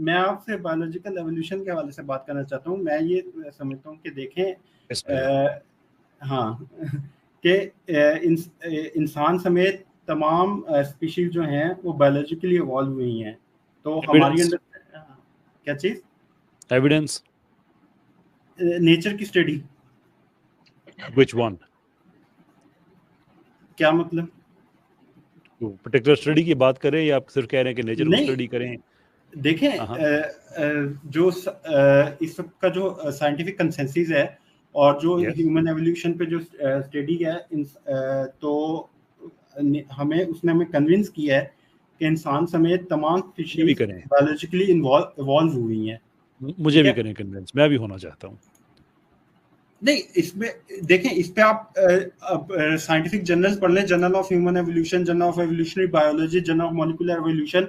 मैं आपसे biological evolution के हवाले से बात करना चाहता हूँ। मैं ये समझता हूँ कि देखें हाँ कि इंसान समेत तमाम स्पीशीज जो हैं वो बायोलॉजिकली इवॉल्व हुई हैं। तो हमारी क्या चीज? एविडेंस, नेचर की स्टडी। Which one? क्या मतलब? पर्टिकुलर स्टडी की बात करें या आप सिर्फ कह रहे हैं कि नेचर को स्टडी करें? देखें जो इस सब का जो साइंटिफिक कंसेंसस है और जो ह्यूमन एवोल्यूशन पे जो स्टडी है तो हमें कन्विंस किया है कि इंसान समेत तमाम स्पीशीज बायोलॉजिकली इवॉल्व हुई हैं। मुझे भी करें कन्विंस, मैं भी होना चाहता हूँ। नहीं, इसमें देखें, इस पे आप साइंटिफिक जर्नल्स पढ़ लें, journal of human evolution, journal of evolutionary biology, journal of molecular evolution,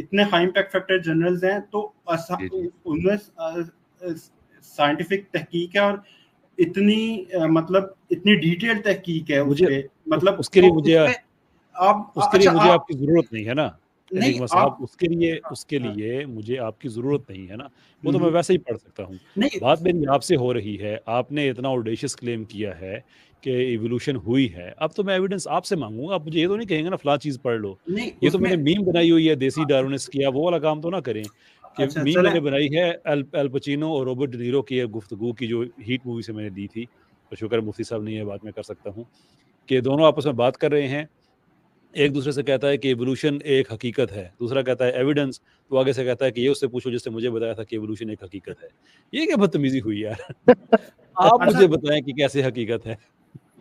इतने हाई इंपैक्ट फैक्टर जर्नल्स हैं। तो उनमें साइंटिफिक तहकीक है और इतनी मतलब इतनी डिटेल तहकीक है उस पे, मतलब उसके लिए मुझे आपकी जरूरत नहीं है ना नहीं साहब, उसके लिए मुझे आपकी जरूरत नहीं है ना, वो तो मैं वैसे ही पढ़ सकता हूँ। बात मेरी आपसे हो रही है, आपने इतना ऑडेशियस क्लेम किया है कि इवोल्यूशन हुई है, अब तो मैं एविडेंस आपसे मांगूंगा। आप मुझे ये तो नहीं कहेंगे ना फला चीज पढ़ लो। ये तो मैंने मीम बनाई हुई है, देसी डार्विनिस्ट किया, वो वाला काम तो ना करें कि मीम मैंने बनाई है एल पचिनो और रॉबर्ट डी नीरो की गुफ्तगू की, जो हीट मूवी से मैंने दी थी। तो शुक्र मुफ्ती साहब नहीं है, बात में कर सकता हूँ कि दोनों आपस में बात कर रहे हैं। एक दूसरे से कहता है कि एवोल्यूशन एक हकीकत है, दूसरा कहता है एविडेंस, तो आगे से कहता है कि ये उससे पूछो जिससे मुझे बताया था कि एवोल्यूशन एक हकीकत है। ये क्या बदतमीजी हुई यार। आप मुझे बताएं कि कैसे हकीकत है।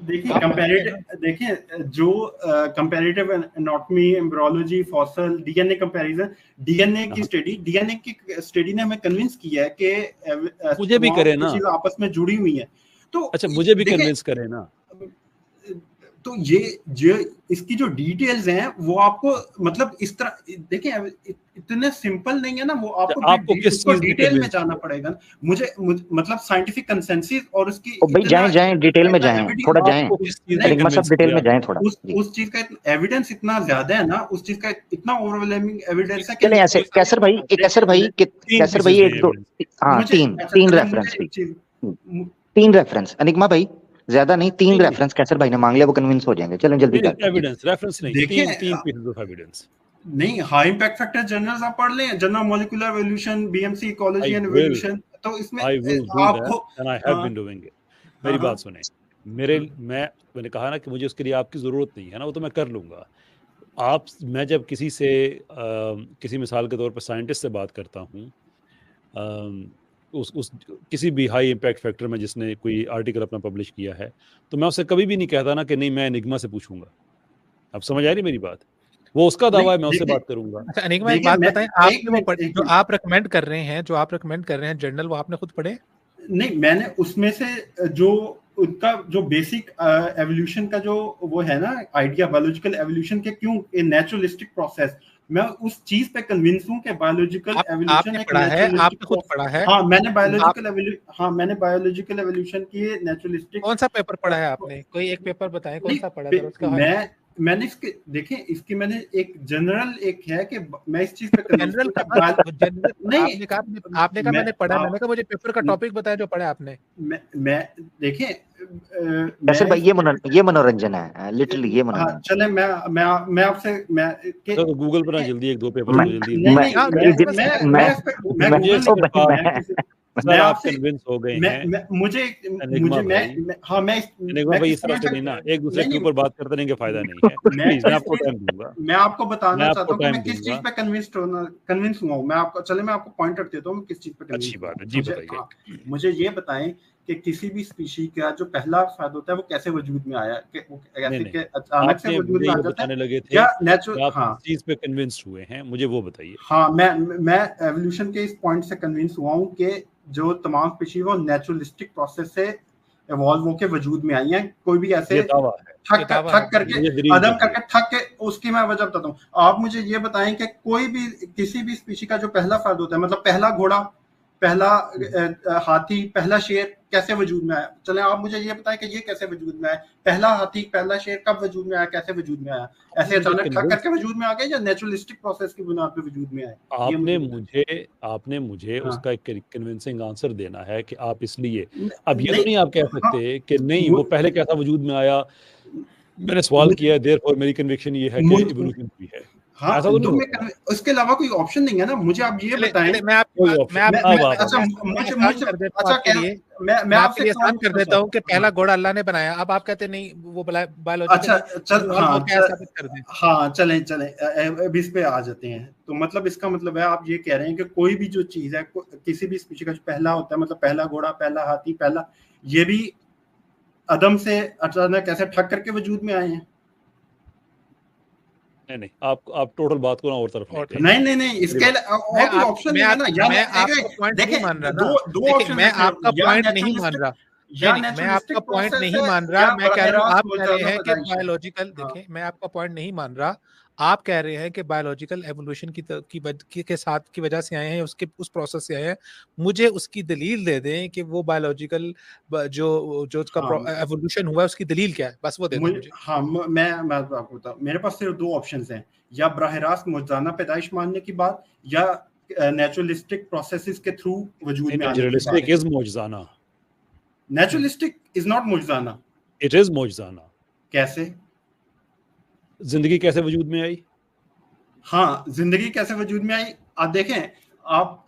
देखिए जो comparative anatomy, embryology, fossil, DNA comparison, DNA की स्टडी ने हमें कन्विंस किया है कि मुझे भी करे ना, आपस में जुड़ी हुई हैं। तो अच्छा मुझे भी कन्विंस करे ना। तो ये इसकी जो डिटेल्स हैं वो आपको मतलब इस तरह देखिए इतने सिंपल नहीं है ना, वो आपको किस चीज डिटेल में जाना पड़ेगा। मुझे मतलब साइंटिफिक कंसेंसस और उसकी जाएं डिटेल में जाएं, थोड़ा जाएं डिटेल में जाएं थोड़ा। उस चीज का एविडेंस इतना ज्यादा है ना, उस चीज का इतना ओवरवेलमिंग एविडेंस है कि चले ऐसे कैसर भाई एक दो तीन रेफरेंस एनिग्मा भाई, ज्यादा नहीं, 3 रेफरेंस कैसर भाई ने मांग लिया, वो कन्विंस हो जाएंगे। चलो जल्दी एविडेंस, रेफरेंस नहीं, तीन पीसेस ऑफ एविडेंस नहीं। हाई इंपैक्ट फैक्टर जर्नल्स आप पढ़ लें, journal molecular evolution, BMC ecology and evolution, तो इसमें आपको and I have been doing it. मेरी बात सुने, मैंने कहा ना कि मुझे उसके लिए आपकी जरूरत नहीं है ना, वो तो मैं कर लूंगा। मैं जब किसी से किसी मिसाल के तौर पर साइंटिस्ट से बात करता हूँ, उस किसी भी हाई इम्पैक्ट फैक्टर में जिसने कोई आर्टिकल अपना पब्लिश किया है, तो मैं उससे कभी भी नहीं कहता ना कि नहीं मैं एनिग्मा से पूछूंगा। अब समझ आ रही मेरी बात? वो उसका दावा है, मैं उससे बात करूंगा। अच्छा एनिग्मा, एक बात बताएं, आपने वो जो आप रेकमेंड कर रहे हैं जर्नल, वो आपने खुद पढ़े? नहीं, मैंने उसमें से जो उनका जो बेसिक एवोल्यूशन का जो वो है ना आइडिया, बायोलॉजिकल एवोल्यूशन के क्यों ए नेचुरलिस्टिक प्रोसेस, मैं उस चीज पे कन्विंस हूं कि बायोलॉजिकल एवोल्यूशन एक नेचुरलिस्टिक खुद पढ़ा है। हाँ, मैंने बायोलॉजिकल एवोल्यूशन की नेचुरलिस्टिक। कौन सा पेपर पढ़ा है आपने? कोई एक पेपर बताएं, कौन सा पढ़ा था उसका? मैंने इसकी मैंने एक जनरल एक है कि मैं इस चीज पे जनरल नहीं, आपने कहा मैंने पढ़ा, मैंने कहा मुझे पेपर का टॉपिक बताया जो पढ़ा आपने। मैं देखिए कैसर भाई ये मनोरंजन है, लिटरली ये मनोरंजन। चले मैं आपसे तो गूगल पर जल्दी एक दो पेपर मैं आप कन्विंस हो गए हैं। मुझे हाँ मैं भाई इस तरह से नहीं ना, एक दूसरे के ऊपर बात करते रहेंगे, फायदा नहीं है। मैं आपको टाइम दूंगा, मैं आपको बताना चाहता हूँ मैं किस चीज पे कन्विंस हुआ हूँ। मैं आपको पॉइंटर देता हूँ किस चीज पे। अच्छी बात है जी, बताइए। मुझे ये बताएं कि किसी भी स्पीशीज का जो पहला फायदा होता है वो कैसे वजूद में आया, कि वो कैसे के अचानक से वजूद में आ जाता है लगे थे, या नेचुरल? हाँ, चीज पे कन्विंस हुए हैं, मुझे वो बताइए। हाँ, मैं एवोल्यूशन के इस पॉइंट से कन्विंस हुआ हूँ कि जो तमाम स्पीशीज वो नेचुरलिस्टिक प्रोसेस से इवॉल्व होके वजूद में आई हैं। कोई भी ऐसे ठक करके अदम करके ठक के, उसकी मैं वजह बताता हूँ। आप मुझे ये बताएं कि कोई भी किसी भी स्पीशीज का जो पहला फर्द होता है, मतलब पहला घोड़ा पहला हाथी, पहला शेर कैसे वजूद में आया? चले आप मुझे ये बताएं कि ये कैसे वजूद में आया? पहला हाथी, पहला शेर कब वजूद में आया, कैसे वजूद में आया? ऐसे अचानक ठक करके वजूद में आ गए या नेचुरलिस्टिक प्रोसेस की बुनियाद पे वजूद में आए? आपने मुझे उसका एक कन्विंसिंग आंसर देना है कि आप इसलिए, अब ये तो नहीं आप कह सकते कि नहीं वो पहले कैसा वजूद में आया, मैंने सवाल किया है देयरफॉर मेरी कन्विक्शन ये है कि इवोल्यूशन हुई है। हाँ, ऐसा तो नहीं होगा। उसके अलावा कोई ऑप्शन नहीं है ना। मुझे आप ये बताएं। मैं आपसे आसान कर देता हूँ कि पहला घोड़ा अल्लाह ने बनाया। अब आप कहते नहीं वो बायोलॉजिकल। अच्छा चल, हाँ चलें अब इस पे आ जाते हैं। तो मतलब इसका मतलब है आप ये कह रहे हैं कि कोई भी जो चीज है किसी भी स्पीशीज का जो पहला होता है, मतलब पहला घोड़ा, पहला हाथी, पहला, ये भी अदम से अचानक ऐसे ठक करके वजूद में आए हैं? नहीं, आप टोटल बात को ना और तरफ नहीं, इसके और कोई ऑप्शन नहीं है ना। या मैं आपका पॉइंट नहीं मान रहा ना। दो ऑप्शन, मैं आपका पॉइंट नहीं मान रहा। मैं आपका पॉइंट नहीं मान रहा। मैं कह रहा हूँ आप कह रहे हैं कि बायोलॉजिकल, देखें मैं आपका पॉइंट नहीं मान रहा। आप कह रहे हैं कि बायोलॉजिकल एवोल्यूशन के साथ की वजह से आए हैं, उस प्रोसेस से आए हैं। मुझे उसकी दलील दे दें कि वो बायोलॉजिकल जो उसका एवोल्यूशन हुआ है उसकी दलील क्या है, बस वो दे दें मुझे। हाँ, मैं आपको बताऊं, मेरे पास सिर्फ दो ऑप्शंस हैं, या बराह रास्त मौजूदाना पैदाइश मानने की बात, या नेचुरलिस्टिक प्रोसेसेस के थ्रू वजूद में आने की बात। इज मौजूदाना। नेचुरलिस्टिक इज नॉट मौजूदाना। इट इज मौजूदाना। कैसे? जिंदगी कैसे वजूद में आई? हाँ, जिंदगी कैसे वजूद में आई? आप देखें, आप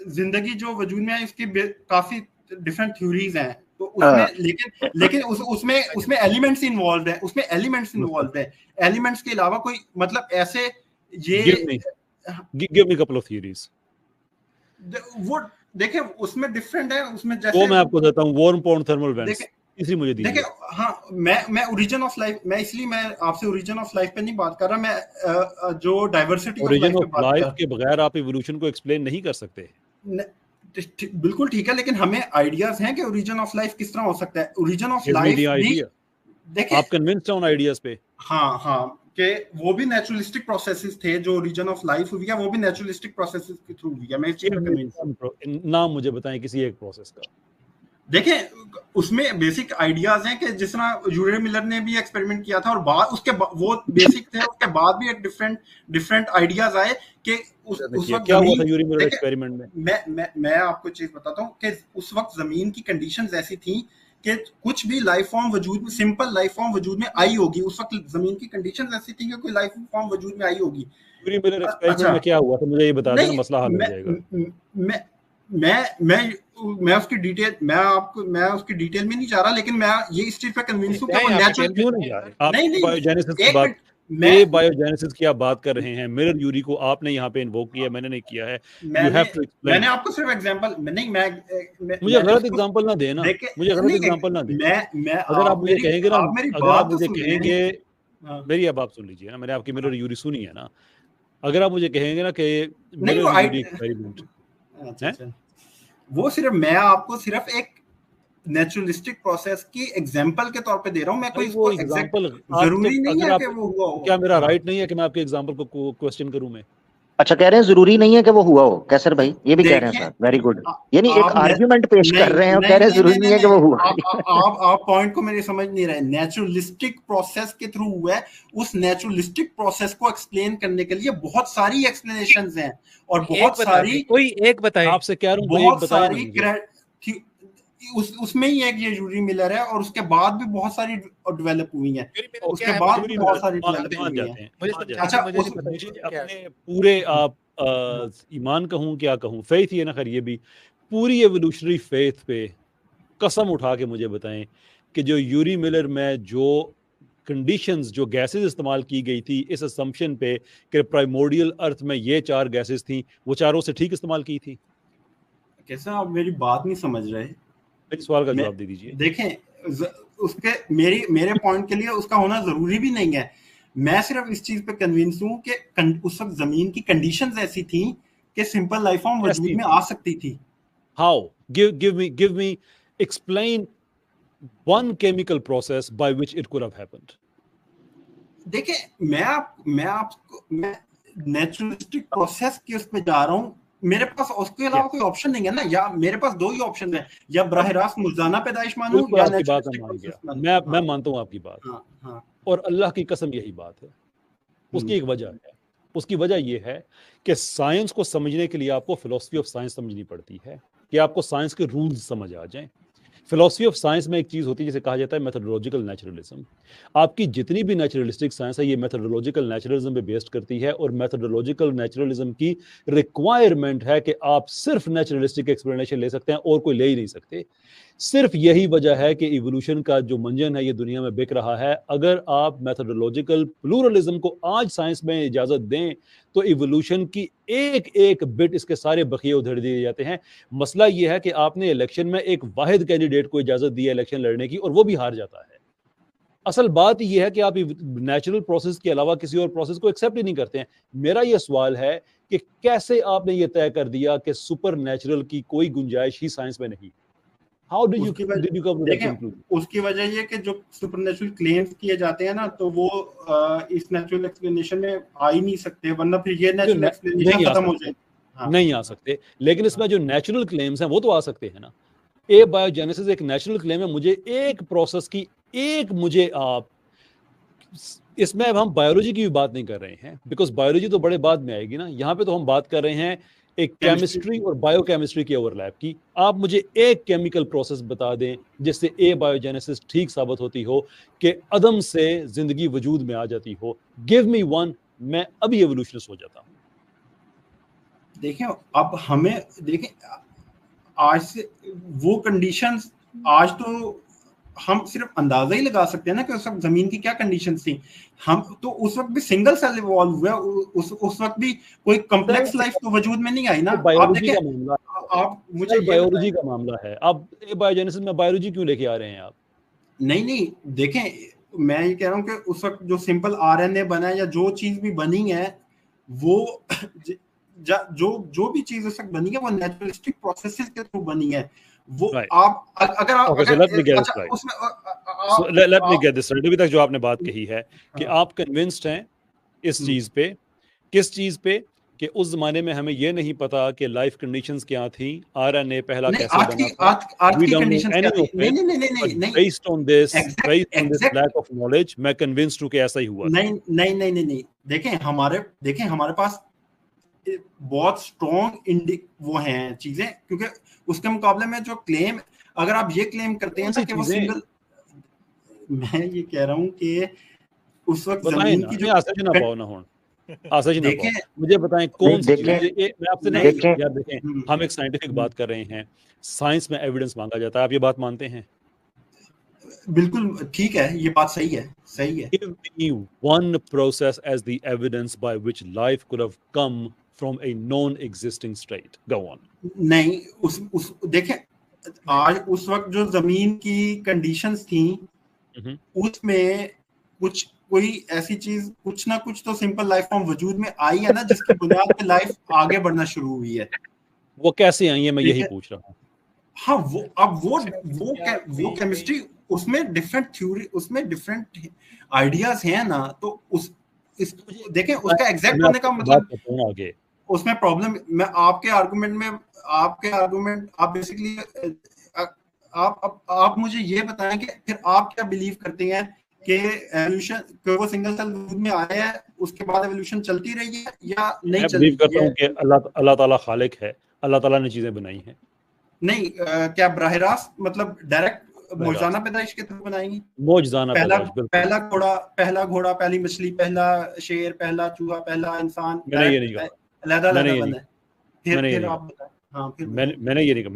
जिंदगी जो वजूद में आई उसकी काफी डिफरेंट थ्योरीज हैं। तो उसमें लेकिन उसमें एलिमेंट्स इन्वॉल्व है, एलिमेंट्स के अलावा कोई मतलब ऐसे ये give me couple of theories. वो देखें उसमें डिफरेंट है। उसमें जैसे वो मैं आपको देता हूं, वार्म पॉइंट थर्मल वेंट्स, इसलिए मुझे दीजिए। देखिए, हाँ, मैं ओरिजिन ऑफ लाइफ, मैं आपसे ओरिजिन ऑफ लाइफ पे नहीं बात कर रहा, मैं जो डाइवर्सिटी ओरिजिन ऑफ लाइफ के बगैर आप इवोल्यूशन को एक्सप्लेन नहीं कर सकते। बिल्कुल ठीक है, लेकिन हमें आइडियाज हैं कि ओरिजिन ऑफ लाइफ किस तरह हो सकता है। ओरिजिन ऑफ लाइफ देखिए, आप कन्विंस्ड हैं उन आइडियाज पे? हाँ कि वो भी नेचुरलिस्टिक प्रोसेसेस थे। जो ओरिजिन ऑफ लाइफ हुई है वो भी नेचुरलिस्टिक प्रोसेसेस के थ्रू हुई है। मैं इस चीज पे कन्विंस्ड। नाम मुझे बताएं किसी एक प्रोसेस का। देखें, उसमें बेसिक आइडियाज हैं कि जिस तरह यूरी मिलर ने भी एक्सपेरिमेंट किया था, और वो बेसिक थे। उसके बाद भी एक डिफरेंट आइडियाज आए कि उस वक्त क्या हुआ था यूरी मिलर एक्सपेरिमेंट में। मैं आपको चीज बताता हूँ कि उस वक्त जमीन की कंडीशंस ऐसी थी कि कुछ भी लाइफ फॉर्म वजूद में, सिंपल लाइफ फॉर्म वजूद में आई होगी। उस वक्त जमीन की कंडीशंस ऐसी थी कि कोई लाइफ फॉर्म वजूद में आई होगी। यूरी मिलर एक्सपेरिमेंट में क्या हुआ था मुझे ये बता देना, मसला हल हो जाएगा। मैं उसकी डिटेल मैं उसकी डिटेल में नहीं जा रहा, लेकिन मैं ये इस चीज पे कन्विंस हूं कि नेचुरल क्यों नहीं जा रहे। आप बायोजेनेसिस की बात, मैं बायोजेनेसिस की आप बात कर रहे हैं। मिरर यूरी को आपने यहाँ पे इन्वोक किया, मैंने नहीं किया है। मैंने आपको सिर्फ एग्जांपल मुझे गलत एग्जांपल ना देना, मुझे गलत एग्जांपल ना देना। अगर आप मुझे कहेंगे ना, अगर आप मुझे कहेंगे, मेरी अब आप सुन लीजिए ना, मैंने आपकी मिरर यूरी सुनी है ना। अगर आप मुझे कहेंगे ना कि मिरर यूरी एक्सपेरिमेंट, वो सिर्फ मैं आपको सिर्फ एक नेचुरलिस्टिक प्रोसेस की एग्जांपल के तौर पे दे रहा हूं। मैं कोई वो एग्जांपल जरूरी नहीं है कि वो हुआ हो। क्या मेरा राइट नहीं है कि मैं आपके एग्जांपल को क्वेश्चन करूं? मैं अच्छा कह रहे हैं जरूरी नहीं है कि वो हुआ हो। कैसर भाई ये भी कह रहे हैं सर, वेरी गुड। यानी एक आर्गुमेंट पेश कर रहे हैं और कह रहे हैं जरूरी नहीं है कि वो हुआ। आप पॉइंट को मेरी समझ नहीं रहे। नेचुरलिस्टिक प्रोसेस के थ्रू हुआ है। उस नेचुरलिस्टिक प्रोसेस को एक्सप्लेन करने के लिए बहुत सारी एक्सप्लेनेशंस हैं और बहुत सारी, कोई एक बताएं। आपसे कह रहा हूं बहुत सारी उसमें ही एक ये यूरी मिलर है, और उसके बाद भी बहुत सारी डेवलप हुई हैं। उसके बाद भी बहुत सारी डेवलप हुई हैं। अच्छा, अपने पूरे आप ईमान कहूं क्या कहूं, फेथ ही है ना, खैर ये भी पूरी एवोल्यूशनरी फेथ पे कसम उठा के मुझे बताएं कि जो यूरी मिलर में जो कंडीशंस, जो गैसेस इस्तेमाल की गई थी इस असम्पशन पे कि प्राइमोर्डियल अर्थ में ये 4 गैसेस थी, वो चारों से ठीक इस्तेमाल की थी? कैसा आप मेरी बात नहीं समझ रहे? सवाल का जवाब दे दीजिए। देखें, उसके मेरे पॉइंट के लिए उसका होना जरूरी भी नहीं है। मैं सिर्फ इस चीज पे कन्विंस हूं कि उस वक्त जमीन की कंडीशंस ऐसी थी कि सिंपल लाइफ फॉर्म वजूद में आ सकती थी। How? Give me explain one chemical process by which it could have happened. देखिए, मैं नेचुरलिस्टिक प्रोसेस की उस पे जा रहा हूं। मेरे पास उसके अलावा कोई ऑप्शन नहीं है ना, या मेरे पास दो ही ऑप्शन है, या बराह रास्त मुर्जाना पैदाइश मानूं या आपकी बात मैं मान गया, मैं मानता हूँ आपकी बात, और अल्लाह की कसम यही बात है। उसकी एक वजह है, उसकी वजह यह है कि साइंस को समझने के लिए आपको फिलॉसफी ऑफ साइंस समझनी पड़ती है, कि आपको साइंस के रूल्स समझ आ जाएं। फिलॉसफी ऑफ साइंस में एक चीज होती है जिसे कहा जाता है मेथोडोलॉजिकल नेचुरलिज्म। आपकी जितनी भी नेचुरलिस्टिक साइंस है ये मेथोडोलॉजिकल नेचुरलिज्म पे बेस्ड करती है, और मेथोडोलॉजिकल नेचुरलिज्म की रिक्वायरमेंट है कि आप सिर्फ नेचुरलिस्टिक एक्सप्लेनेशन ले सकते हैं और कोई ले ही नहीं सकते। सिर्फ यही वजह है कि इवोल्यूशन का जो मंजन है ये दुनिया में बिक रहा है। अगर आप मेथोडोलॉजिकल प्लूरलिज्म को आज साइंस में इजाजत दें तो इवोल्यूशन की एक एक बिट इसके सारे बखिए उधेड़ दिए जाते हैं। मसला यह है कि आपने इलेक्शन में एक वाहिद कैंडिडेट को इजाजत दी है इलेक्शन लड़ने की, और वो भी हार जाता है। असल बात यह है कि आप नेचुरल प्रोसेस के अलावा किसी और प्रोसेस को एक्सेप्ट ही नहीं करते हैं। मेरा यह सवाल है कि कैसे आपने ये तय कर दिया कि सुपर नेचुरल की कोई गुंजाइश ही साइंस में नहीं? How did you come to that conclusion? उसकी वजह ये कि जो सुपरनेचुरल क्लेम्स किए जाते हैं ना, तो वो इस नेचुरल एक्सप्लेनेशन में आ ही नहीं सकते, वरना फिर ये नेचुरल एक्सप्लेनेशन खत्म हो जाएगी। नहीं आ सकते, लेकिन इसमें जो नेचुरल क्लेम्स हैं वो तो आ सकते हैं ना। ए बायोजेनेसिस एक नेचुरल क्लेम है, मुझे एक प्रोसेस की मुझे आप इसमें अब हम बायोलॉजी की भी बात नहीं कर रहे हैं, बिकॉज बायोलॉजी तो बड़े बाद में आएगी ना। यहाँ पे तो हम बात कर रहे हैं एक केमिस्ट्री और बायोकेमिस्ट्री के ओवरलैप की। आप मुझे एक केमिकल प्रोसेस बता दें जिससे ए बायोजेनेसिस ठीक साबित होती हो कि अदम से जिंदगी वजूद में आ जाती हो। गिव मी वन, मैं अभी एवोल्यूशनिस्ट हो जाता हूं। देखें अब हमें देखें आज से वो कंडीशंस, आज तो हम सिर्फ अंदाजा ही लगा सकते हैं ना कि उस वक्त जमीन की क्या कंडीशंस थी। हम तो उस वक्त भी सिंगल सेल इवॉल्व हुआ, उस वक्त भी कोई कॉम्प्लेक्स लाइफ तो वजूद में नहीं आई ना। आप देखें, आप मुझे बायोलॉजी का मामला है, आप बायोजेनेसिस में बायोलॉजी क्यों लेके आ रहे हैं आप? नहीं देखें, मैं ये कह रहा हूँ कि उस वक्त जो सिंपल आरएनए बना है या जो चीज भी बनी है, वो जो भी चीज उस वक्त बनी है वो नेचुरलिस्टिक प्रोसेसेस के थ्रू बनी है। वो आप अगर आप let me get this right. अभी तक जो आपने बात कही है कि आप कन्विंस्ड हैं इस चीज पे, किस चीज पे, कि उस जमाने में हमें ये नहीं पता कि लाइफ कंडीशंस क्या थी, आरएनए पहला कैसे बना था, we don't know any of it. Based on this lack of knowledge मैं कन्विंस्ड हूं कि ऐसा ही हुआ। नहीं देखें हमारे पास बहुत स्ट्रॉन्ग वो हैं चीजें, क्योंकि उसके मुकाबले में जो क्लेम, अगर आप ये क्लेम करते हैं ना कि वो सिंगल, मैं ये कह रहा हूं कि उस वक्त जमीन की जो देखें, मुझे बताएं कौन सी चीज। मैं आपसे नहीं यार, देखें हम एक साइंटिफिक बात कर रहे हैं, साइंस में एविडेंस मांगा जाता है, आप ये बात मानते हैं? बिल्कुल ठीक है, ये बात सही है। Give me one process as the evidence by which life could have come from a non-existing state. Go on. नहीं, उस देखें, आज उस वक्त जो जमीन की कंडीशंस थी उसमें कोई ऐसी चीज, कुछ ना कुछ तो सिंपल लाइफ फॉर्म वजूद में आई है ना, जिसकी बुनियाद पे लाइफ आगे बढ़ना शुरू हुई है। वो कैसे आई है, मैं यही पूछ रहा हूँ। हाँ, वो केमिस्ट्री, उसमें डिफरेंट थ्योरी, उसमें डिफरेंट आइडियाज हैं ना, तो देखें उसका एग्जैक्ट होने का मतलब आगे उसमें प्रॉब्लम, मैं आपके आर्गुमेंट आप बेसिकली आप मुझे ये बताएं कि फिर आप क्या बिलीव करते हैं कि एवोल्यूशन वो सिंगल सेल में आया है, उसके बाद एवोल्यूशन चलती रही है या नहीं चलती? बिलीव करता हूं कि अल्लाह ताला खालिक है, अल्लाह ताला ने चीजें बनाई हैं। नहीं, क्या बराह रास्त मतलब डायरेक्ट मौजूदा पैदाइश के थ्रू बनाएंगी? मौजूदा पहला घोड़ा, पहली मछली, पहला शेर, पहला चूहा, पहला इंसान, मैंने ये नहीं कहा। मैंने ये नहीं कहा।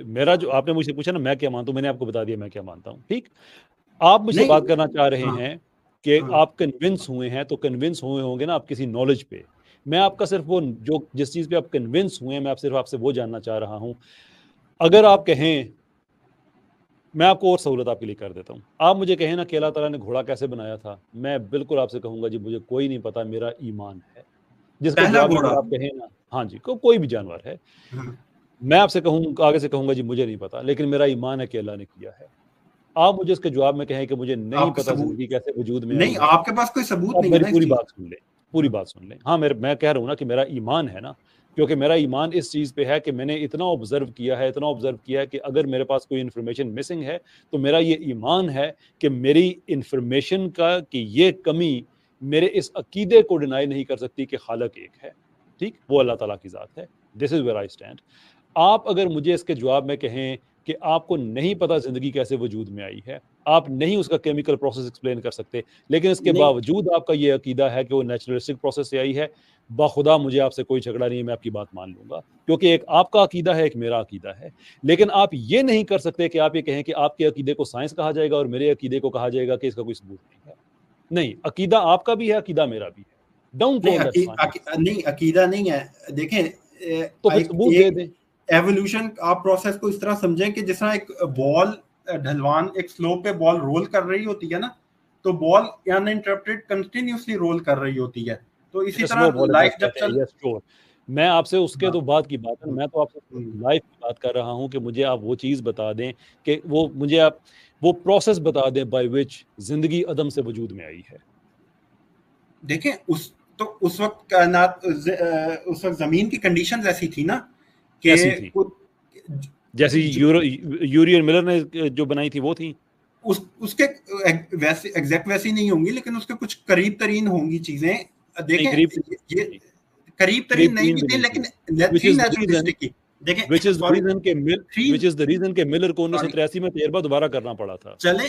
मेरा जो आपने मुझसे पूछा ना मैं क्या मानता हूँ, मैंने आपको बता दिया मैं क्या मानता हूँ। ठीक, आप मुझसे बात करना चाह रहे हैं कि आप कन्विंस हुए हैं, तो कन्विंस हुए होंगे ना आप किसी नॉलेज पे। मैं आपका सिर्फ वो जो जिस चीज पे आप कन्विंस हुए हैं, मैं सिर्फ आपसे वो जानना चाह रहा हूँ। अगर आप कहें, मैं आपको और सहूलत आपके लिए कर देता हूँ, आप मुझे कहें ना कि अल्लाह ताला ने घोड़ा कैसे बनाया था, मैं बिल्कुल आपसे कहूंगा जी मुझे कोई नहीं पता, मेरा ईमान है। जिसका जवाब आप कहें ना, हाँ जी, कोई भी जानवर है, मैं आपसे कहूँगा, आगे से कहूंगा जी मुझे नहीं पता, लेकिन मेरा ईमान है कि अल्लाह ने किया है। आप मुझे इसके जवाब में कहें कि मुझे नहीं पता जिंदगी कैसे वजूद में नहीं, आपके पास कोई सबूत नहीं है। पूरी बात सुन ले। हाँ, मैं कह रहा हूँ ना कि मेरा ईमान है ना, क्योंकि मेरा ईमान इस चीज़ पे है कि मैंने इतना ऑब्जर्व किया है कि अगर मेरे पास कोई इन्फॉर्मेशन मिसिंग है तो मेरा ये ईमान है कि मेरी इन्फॉर्मेशन का कि ये कमी मेरे इस अकीदे को डिनाई नहीं कर सकती कि खालिक एक है, ठीक, वो अल्लाह ताला की ज़ात है। This is where I stand. आप अगर मुझे इसके जवाब में कहें कि आपको नहीं पता ज़िंदगी कैसे वजूद में आई है, आप नहीं उसका केमिकल प्रोसेस एक्सप्लेन कर सकते, लेकिन इसके बावजूद आपका ये अकीदा है कि वो नेचुरलिस्टिक प्रोसेस से आई है, बाखुदा मुझे आपसे कोई झगड़ा नहीं है, मैं आपकी बात मान लूंगा, क्योंकि एक आपका अकीदा है, एक मेरा अकीदा है। लेकिन आप ये नहीं कर सकते कि आप ये कहें कि आपके अकीदे को साइंस कहा जाएगा और मेरे अकीदे को कहा जाएगा कि इसका कोई सबूत नहीं है। नहीं, अकीदा आपका भी है, अकीदा मेरा भी है। डोंट नहीं, अकीदा नहीं है। देखें, तो फिर सबूत दे दें। एवोल्यूशन आप प्रोसेस को इस तरह समझें कि जिस तरह एक बॉल ढलवान एक स्लोप पे बॉल रोल कर रही होती है ना, तो बॉल अनइंटरप्टेड कंटिन्यूअसली रोल कर रही होती है। तो इसी तरह लाइफ जब चल, मैं आपसे उसके तो बाद की बात है, मैं तो आपसे लाइफ की बात कर रहा हूं कि मुझे आप वो चीज बता दें कि वो मुझे आप वो प्रोसेस बता दें बाय विच जिंदगी अदम से वजूद में आई है। देखें, उस वक्त कायनात, उस वक्त जमीन की कंडीशंस ऐसी थी ना कि जैसी यूरियन मिलर ने जो बनाई थी वो थी, उसके वैसे एग्जैक्ट वैसी नहीं होंगी, लेकिन उसके कुछ करीब तरीन होंगी चीजें। देखें, ये करीब तरीन नहीं थी, लेकिन नेचुरलिस्टिक की। देखें, which is the reason के मिलर को 1983 में तजर्बा दोबारा करना पड़ा था। चले,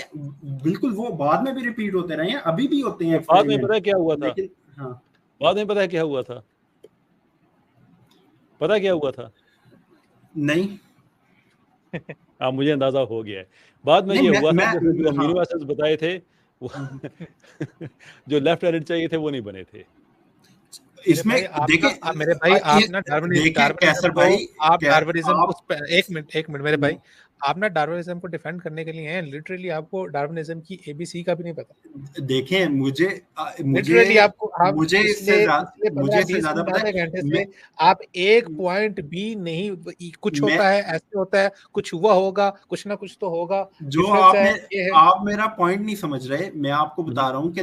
बिल्कुल, वो बाद में भी रिपीट होते रहे हैं, अभी भी होते हैं। बाद में पता है क्या हुआ था? हाँ, बाद में पता है क्या हुआ था? पता है क्या हुआ था? नहीं। अब मुझे अंदाजा हो गया है। बाद में ये हुआ था जो अमीनो एसिड्स बताए थे जो लेफ्ट एंड राइट चाहिए थे वो नहीं बने थे। इसमें देखिए मेरे भाई, आप ना डार्विनिज्म को एक मिनट मेरे भाई, आप ना डार्विनिज्म को डिफेंड करने के लिए हैं, लिटरली आपको डार्विनिज्म की एबीसी का भी नहीं पता। देखें, मुझे इससे ज्यादा पता है। आप एक पॉइंट भी नहीं, कुछ होता है, ऐसे होता है, कुछ हुआ होगा, कुछ ना कुछ तो होगा। जो आप मेरा पॉइंट नहीं समझ रहे, मैं आपको बता रहा हूँ कि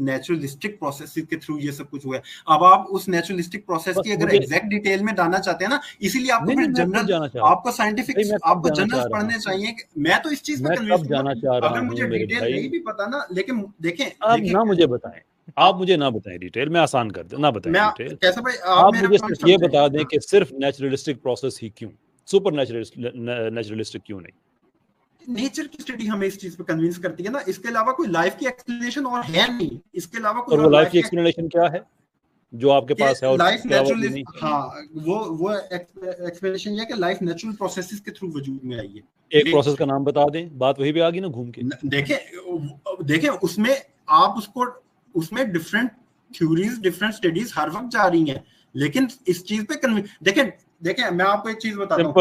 नेचुरलिस्टिक प्रोसेस के थ्रू ये सब कुछ हुआ है। अब आप उस नेचुरलिस्टिक प्रोसेस की अगर एग्जैक्ट डिटेल में जानना चाहते हैं ना, इसीलिए आपको जनरल, आपको साइंटिफिक, आपको जनरल पढ़ने चाहिए। मैं तो इस चीज पे कन्विंस जाना चाह रहा हूं, अगर मुझे डिटेल नहीं भी पता ना, लेकिन देखें, आप ना मुझे बताएं, आप मुझे ना बताएं डिटेल, मैं आसान कर दूं, ना बताएं डिटेल। कैसे भाई, आप मुझे सिर्फ ये बता दें कि सिर्फ नेचुरलिस्टिक प्रोसेस ही क्यों, सुपर नेचुरलिस्टिक क्यों नहीं? नेचर की स्टडी हमें इस चीज पे कन्विंस करती है ना, इसके अलावा कोई लाइफ की एक्सप्लेनेशन और है नहीं। इसके अलावा कोई और लाइफ की एक्सप्लेनेशन क्या है जो आपके पास है? और लाइफ नेचुरल, हाँ, वो एक्सप्लेनेशन ये है कि लाइफ नेचुरल प्रोसेसेस के थ्रू वजूद में आई है। एक प्रोसेस का नाम बता दें, बात वही पे आ गई ना घूम के। देखें उसमें आप उसमें डिफरेंट थ्योरीज, डिफरेंट स्टडीज हर वक्त जा रही हैं, लेकिन इस चीज पे देखें, मैं आपको एक चीज बताता हूं,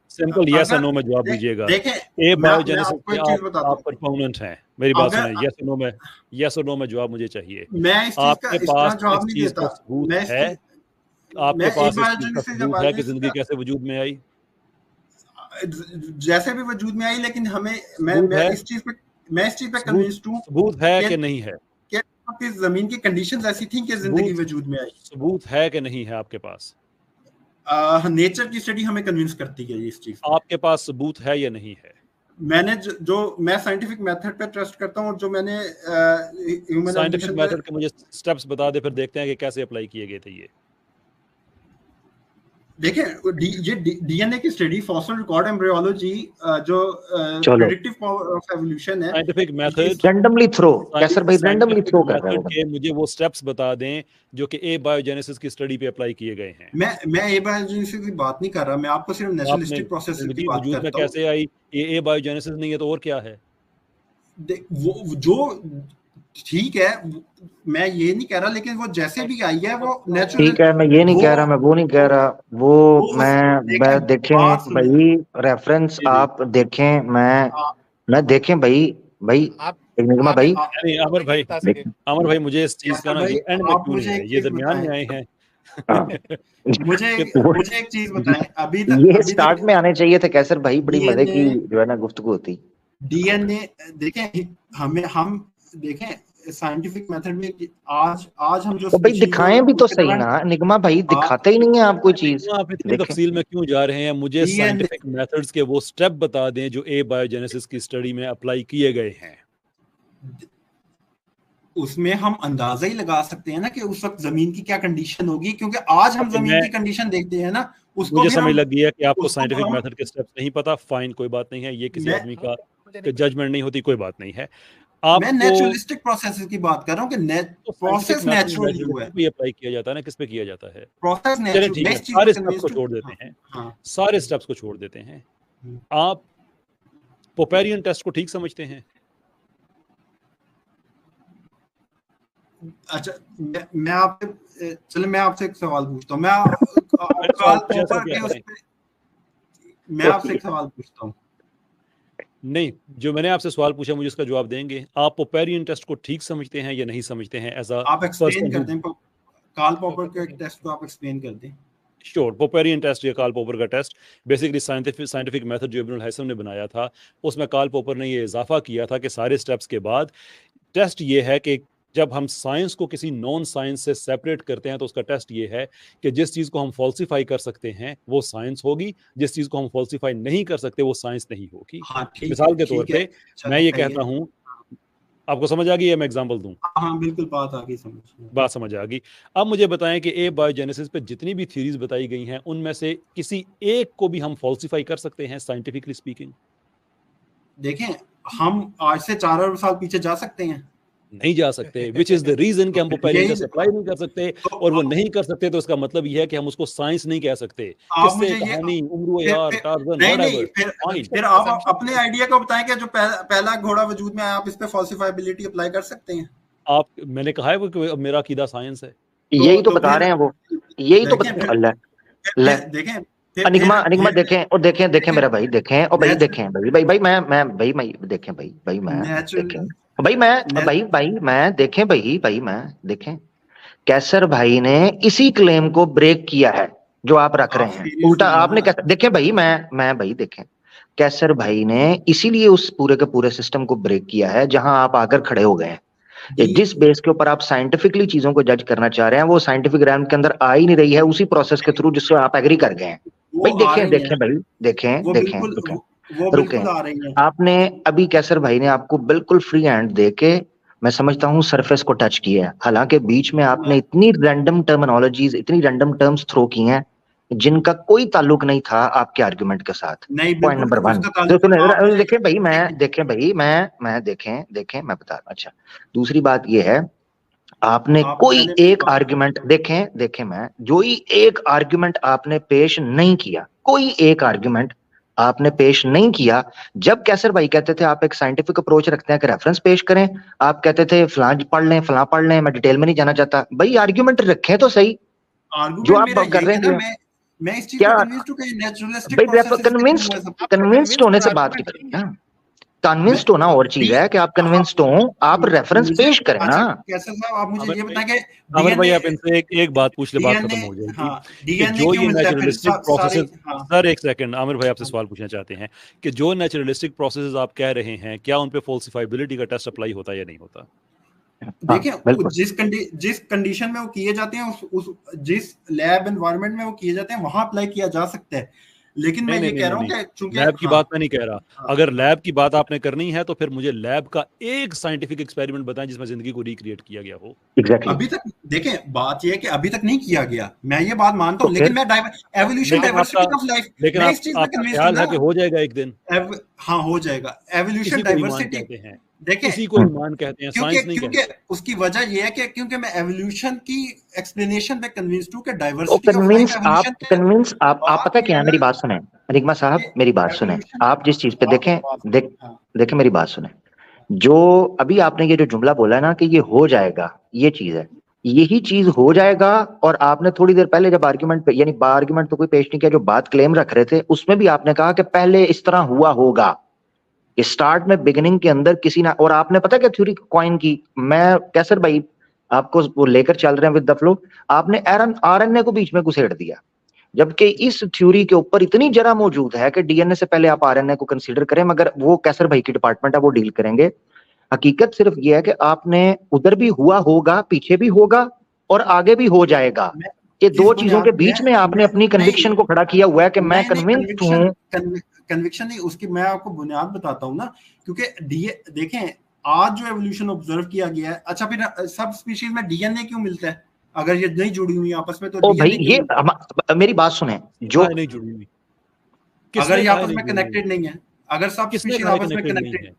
सिंपल यस और नो में जवाब दीजिएगा। ए बायोजेनेसिस के आप प्रोपोनेंट हैं, मेरी बात सुनिए, यस और नो में जवाब मुझे चाहिए। मैं इस चीज का जवाब नहीं देता। सबूत है आपके पास सबूत है कि जिंदगी कैसे वजूद में आई? जैसे भी वजूद में आई, लेकिन हमें मैं इस चीज पे कन्विंस्ड हूं। सबूत है कि नहीं है कि जमीन की कंडीशंस ऐसी थी कि जिंदगी वजूद में आई? सबूत है कि नहीं है आपके पास? नेचर की स्टडी हमें कन्विंस करती है इस चीज। आपके पास सबूत है या नहीं है? मैंने मैं साइंटिफिक मेथड पे ट्रस्ट करता हूं, और जो मैंने ह्यूमन साइंटिफिक मेथड के मुझे स्टेप्स बता दे, फिर देखते हैं कि कैसे अप्लाई किए गए थे ये। देखें, ये डीएनए की स्टडी, फॉसिल रिकॉर्ड एम्ब्रियोलॉजी, जो प्रेडिक्टिव पावर ऑफ एवोल्यूशन है, साइंटिफिक मेथड रैंडमली थ्रो, कैसर भाई रैंडमली थ्रो कर रहे हैं। मुझे वो स्टेप्स बता दें जो कि ए बायोजेनेसिस की स्टडी पे अप्लाई किए गए हैं। मैं ए बायोजेनेसिस की बात नहीं कर रहा, मैं आपको सिर्फ नेचुरलिस्टिक प्रोसेस की बात करता हूं। कैसे आई? ए बायोजेनेसिस नहीं है तो और क्या है? वो जो ठीक है, मैं ये नहीं कह रहा, लेकिन वो जैसे भी आई है वो नेचुरल। ठीक है, मैं ये नहीं कह रहा, मैं वो नहीं कह रहा, वो मैं देखें भाई, रेफरेंस आप देखें, मैं देखें भाई एक निगमा भाई, अमर भाई मुझे इस चीज का ना एंड में क्यों नहीं है, ये दरमियान में आए हैं। मुझे एक चीज बताएं, अभी ये स्टार्ट में आने चाहिए थे कैसर भाई, बड़ी मजे की जो है ना गुफ्तगू होती। डीएनए देखें, हम देखें, साइंटिफिक मेथड में आज हम जो तो भाई दिखाएं भी तो सही ना निगमा भाई, दिखाते ही नहीं है आप कोई चीज। आप इतनी तफसील में क्यों जा रहे हैं? मुझे साइंटिफिक मेथड्स के वो स्टेप बता दें जो एबायोजेनेसिस की स्टडी में अप्लाई किए गए हैं। उसमें हम अंदाजा ही लगा सकते हैं ना कि उस वक्त जमीन की क्या कंडीशन होगी, क्योंकि आज हम जमीन की कंडीशन देखते हैं ना, उसको मुझे समझ लग गया कि आपको साइंटिफिक मेथड के स्टेप्स नहीं पता। फाइन, कोई बात नहीं है, ये किसी आदमी का जजमेंट नहीं होती, कोई बात नहीं है। मैं नेचुरलिस्टिक प्रोसेस की बात कर रहा हूँ कि प्रोसेस नेचुरली हुआ है, अप्लाई किया जाता है ना, किस पे किया जाता है? Process natural. सारे स्टेप्स को छोड़ देते हैं, सारे स्टेप्स को छोड़ देते हैं। आप पोपेरियन टेस्ट को ठीक समझते हैं? अच्छा, मैं आपसे एक सवाल पूछता हूँ। मैं आपसे एक सवाल पूछता हूँ। नहीं, जो मैंने आपसे सवाल पूछा मुझे उसका जवाब देंगे। आप पोपेरियन टेस्ट को ठीक समझते हैं या नहीं समझते हैं? एज आप एक्सप्लेन कर दें कार्ल पॉपर के टेस्ट को, आप एक्सप्लेन कर दें। श्योर। पोपेरियन टेस्ट या कार्ल पॉपर का टेस्ट बेसिकली साइंटिफिक मेथड जो इब्नुल हैसम ने बनाया था, उसमें कार्ल पॉपर ने ये इजाफा किया था कि सारे स्टेप्स के बाद टेस्ट ये है कि जब हम साइंस को किसी नॉन साइंस से सेपरेट करते हैं तो उसका टेस्ट ये है कि जिस चीज को हम फॉल्सिफाई कर सकते हैं वो साइंस होगी, जिस चीज को हम फॉल्सिफाई नहीं कर सकते वो साइंस नहीं होगी। मिसाल के तौर पे मैं ये कहता हूं, आपको समझ आ गई है? मैं एग्जांपल दूं? हाँ बिल्कुल, बात समझ आ गई। अब मुझे बताएं कि एबायोजेनेसिस पे जितनी भी थ्योरीज बताई गई हैं उनमें से किसी एक को भी हम फॉल्सिफाई कर सकते हैं साइंटिफिकली स्पीकिंग? देखें, हम आज से 4 अरब साल पीछे जा सकते हैं? नहीं जा सकते, विच इज द रीजन कि हम पोपेरियन टेस्ट अप्लाई नहीं कर सकते। और वो नहीं कर सकते तो इसका मतलब ये है कि हम उसको साइंस नहीं कह सकते। किससे कहानी, उम्र यार, टार्जन, व्हाटएवर। फिर आप अपने आइडिया को बताएं कि जो पहला घोड़ा वजूद में आया, आप इस पे फॉल्सिफाइबिलिटी अप्लाई कर सकते हैं? आप, मैंने कहा है वो कि मेरा अकीदा साइंस है। यही तो बता रहे हैं वो, यही तो देखें अनिगमा देखें और देखें मेरा भाई, देखें और भाई देखें भाई मैं देखें भाई मैं देखें कैसर भाई ने इसी क्लेम को ब्रेक किया है जो आप रख रहे हैं। उल्टा आपने देखें भाई मैं भाई देखें, कैसर भाई ने इसीलिए उस पूरे के पूरे सिस्टम को ब्रेक किया है जहां आप आकर खड़े हो गए हैं। जिस बेस के ऊपर आप साइंटिफिकली चीजों को जज करना चाह रहे हैं वो साइंटिफिक रैम के अंदर आ ही नहीं रही है, उसी प्रोसेस के थ्रू जिससे आप एग्री कर गए हैं। भाई देखें रुके, आपने अभी कैसर भाई ने आपको बिल्कुल फ्री हैंड देके मैं समझता हूँ सरफेस को टच किया है, हालांकि बीच में आपने इतनी रैंडम टर्मिनोलॉजीज, इतनी रैंडम टर्म्स थ्रो की हैं जिनका कोई ताल्लुक नहीं था आपके आर्गुमेंट के साथ। Point number 1। देखें भाई मैं बता रहा हूँ। अच्छा, दूसरी बात यह है, आपने कोई एक आर्गुमेंट आर्गुमेंट आपने पेश नहीं किया, कोई एक आर्गुमेंट आपने पेश नहीं किया। जब कैसर भाई कहते थे आप एक साइंटिफिक अप्रोच रखते हैं कि रेफरेंस पेश करें, आप कहते थे फलां पढ़ लें, मैं डिटेल में नहीं जाना चाहता। भाई आर्गुमेंट रखें तो सही, जो आप कर रहे हैं। मैं इस चीज को कन्विंस्ड हूं कि नेचुरलिस्टिक प्रोसेस कन्विंस्ड होने से बात नहीं करना। कन्विंस्ड होना और चीज है कि आप कन्विंस्ड हो, आप रेफरेंस पेश करें ना। कैसर साहब, आप मुझे ये बताएं कि आमिर भाई, आप इनसे एक बात पूछ ले, बात खत्म हो जाएगी। जो ये नेचुरलिस्टिक प्रोसेसेस, सर एक सेकंड, आमिर भाई आपसे सवाल पूछना चाहते हैं कि जो नेचुरलिस्टिक प्रोसेसेस आप कह रहे हैं, क्या उन पे फॉल्सिफाइबिलिटी का टेस्ट अप्लाई होता है या नहीं होता? देखिए, जिस कंडीशन में वो किए जाते हैं, जिस लैब एनवायरनमेंट में वो किए जाते हैं, वहां अप्लाई किया जा सकता है। लेकिन मैं ये कह रहा हूं कि चूंकि लैब की बात मैं नहीं कह रहा। अगर लैब की बात आपने करनी है तो फिर मुझे लैब का एक साइंटिफिक एक्सपेरिमेंट बताएं जिसमें जिंदगी को रिक्रिएट किया गया हो। अभी तक देखें, बात ये है कि अभी तक नहीं किया गया, मैं ये बात मानता हूं, लेकिन मैं एवोल्यूशन डाइवर्सिटी ऑफ लाइफ, लेकिन आपका ख्याल है कि हो जाएगा एक दिन? हाँ, हो जाएगा। एवोल्यूशन डाइवर्सिटी कहते हैं, देखिए, किसी को ईमान कहते हैं, साइंस नहीं कहते। क्योंकि उसकी वजह ये है कि क्योंकि मैं एवोल्यूशन की एक्सप्लेनेशन पे कन्विंस्ड हूं कि डाइवर्सिटी आप पता क्या है, मेरी बात सुने अनिगमा साहब, मेरी बात सुने। आप जिस चीज पे देखें मेरी बात सुने, जो अभी आपने ये जो जुमला बोला है ना कि ये हो जाएगा, ये चीज है, यही चीज हो जाएगा। और आपने थोड़ी देर पहले जब आर्गुमेंट पे, यानी आर्गुमेंट तो कोई पेश नहीं किया, जो बात क्लेम रख रहे थे उसमें भी आपने कहा कि पहले इस तरह हुआ होगा, स्टार्ट में बिगिनिंग के अंदर किसी ना। और आपने पता क्या थ्योरी कॉइन की, मैं कैसर भाई आपको वो लेकर चल रहे हैं विद द फ्लो, आपने आरएनए को बीच में घुसेड़ दिया, जबकि इस थ्योरी के ऊपर इतनी जरा मौजूद है कि डीएनए से पहले आप आरएनए को कंसीडर करें, मगर वो कैसर भाई की डिपार्टमेंट है, वो डील करेंगे। हकीकत सिर्फ ये है कि आपने उधर भी हुआ होगा, पीछे भी होगा और आगे भी हो जाएगा। ये दो चीजों के बीच में आपने अपनी कन्विक्शन को खड़ा किया हुआ है कि मैं कन्विंस्ड हूं। कन्विक्शन नहीं, उसकी मैं आपको बुनियाद बताता हूं ना, क्योंकि देखें आज जो एवोल्यूशन ऑब्जर्व किया गया है, अच्छा फिर सब स्पीशीज में डीएनए क्यों मिलता है अगर ये नहीं जुड़ी हुई आपस में? तो भाई ये मेरी बात सुने, जो नहीं जुड़ी हुई, अगर ये आपस में कनेक्टेड नहीं है, अगर सब स्पीशीज आपस में कनेक्टेड है,